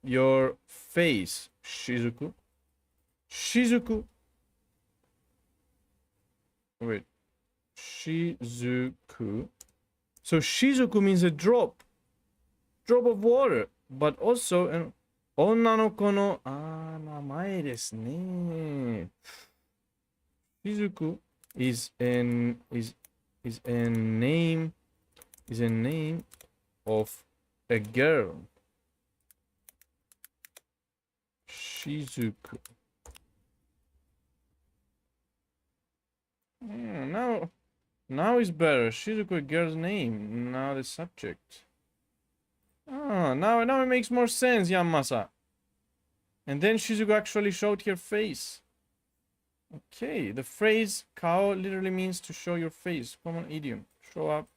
your face. Shizuku. Wait. Shizuku. So Shizuku means a drop of water, but also an 女の子の名前ですね。Shizuku is a name of a girl. Shizuku. Now is better. Shizuku, a girl's name. Now the subject. Now it makes more sense, Yamasa. And then Shizuku actually showed her face. Okay, the phrase kao literally means to show your face. Common idiom. Show up.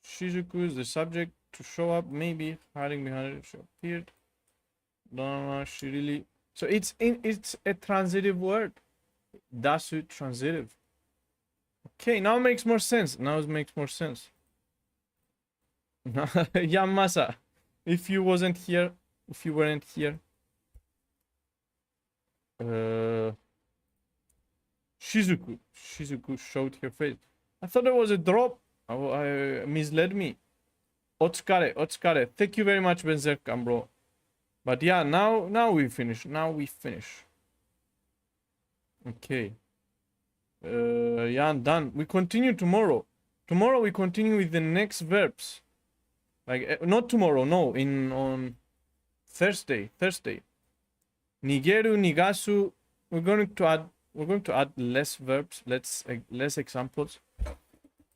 Shizuku is the subject. To show up, maybe hiding behind it. She appeared. No, she really. So it's a transitive word. Dasu transitive. Okay, now it makes more sense. Now it makes more sense. Yamasa, if you weren't here, Shizuku showed her face. I thought it was a drop. I misled me. Otsukare. Thank you very much, Benzerkam, bro. But yeah, now we finish. Okay. Yeah, I'm done. We continue tomorrow. Tomorrow we continue with the next verbs. Like not tomorrow, no. On Thursday. Nigeru, nigasu. We're going to add less verbs, less examples.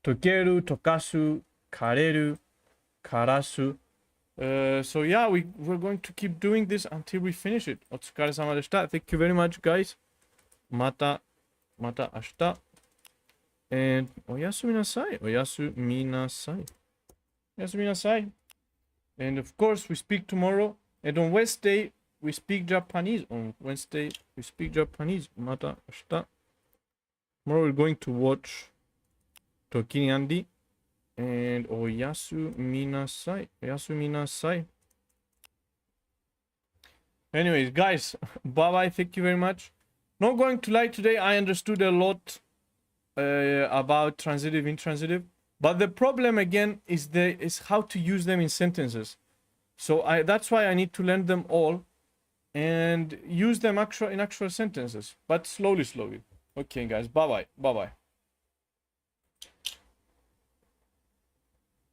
Tokeru, tokasu, kareru, karasu. So yeah, we're going to keep doing this until we finish it. Otsukare-sama deshita. Thank you very much, guys. Mata ashita. And oyasumi nasai. And of course, we speak tomorrow. And on Wednesday, we speak Japanese. Mata ashita. Tomorrow we're going to watch Tokini Andi. And oyasumi nasai. Anyways, guys, bye-bye. Thank you very much. Not going to lie, today I understood a lot about transitive, intransitive. But the problem again is how to use them in sentences. So that's why I need to learn them all and use them in actual sentences. But slowly. Okay, guys. Bye-bye.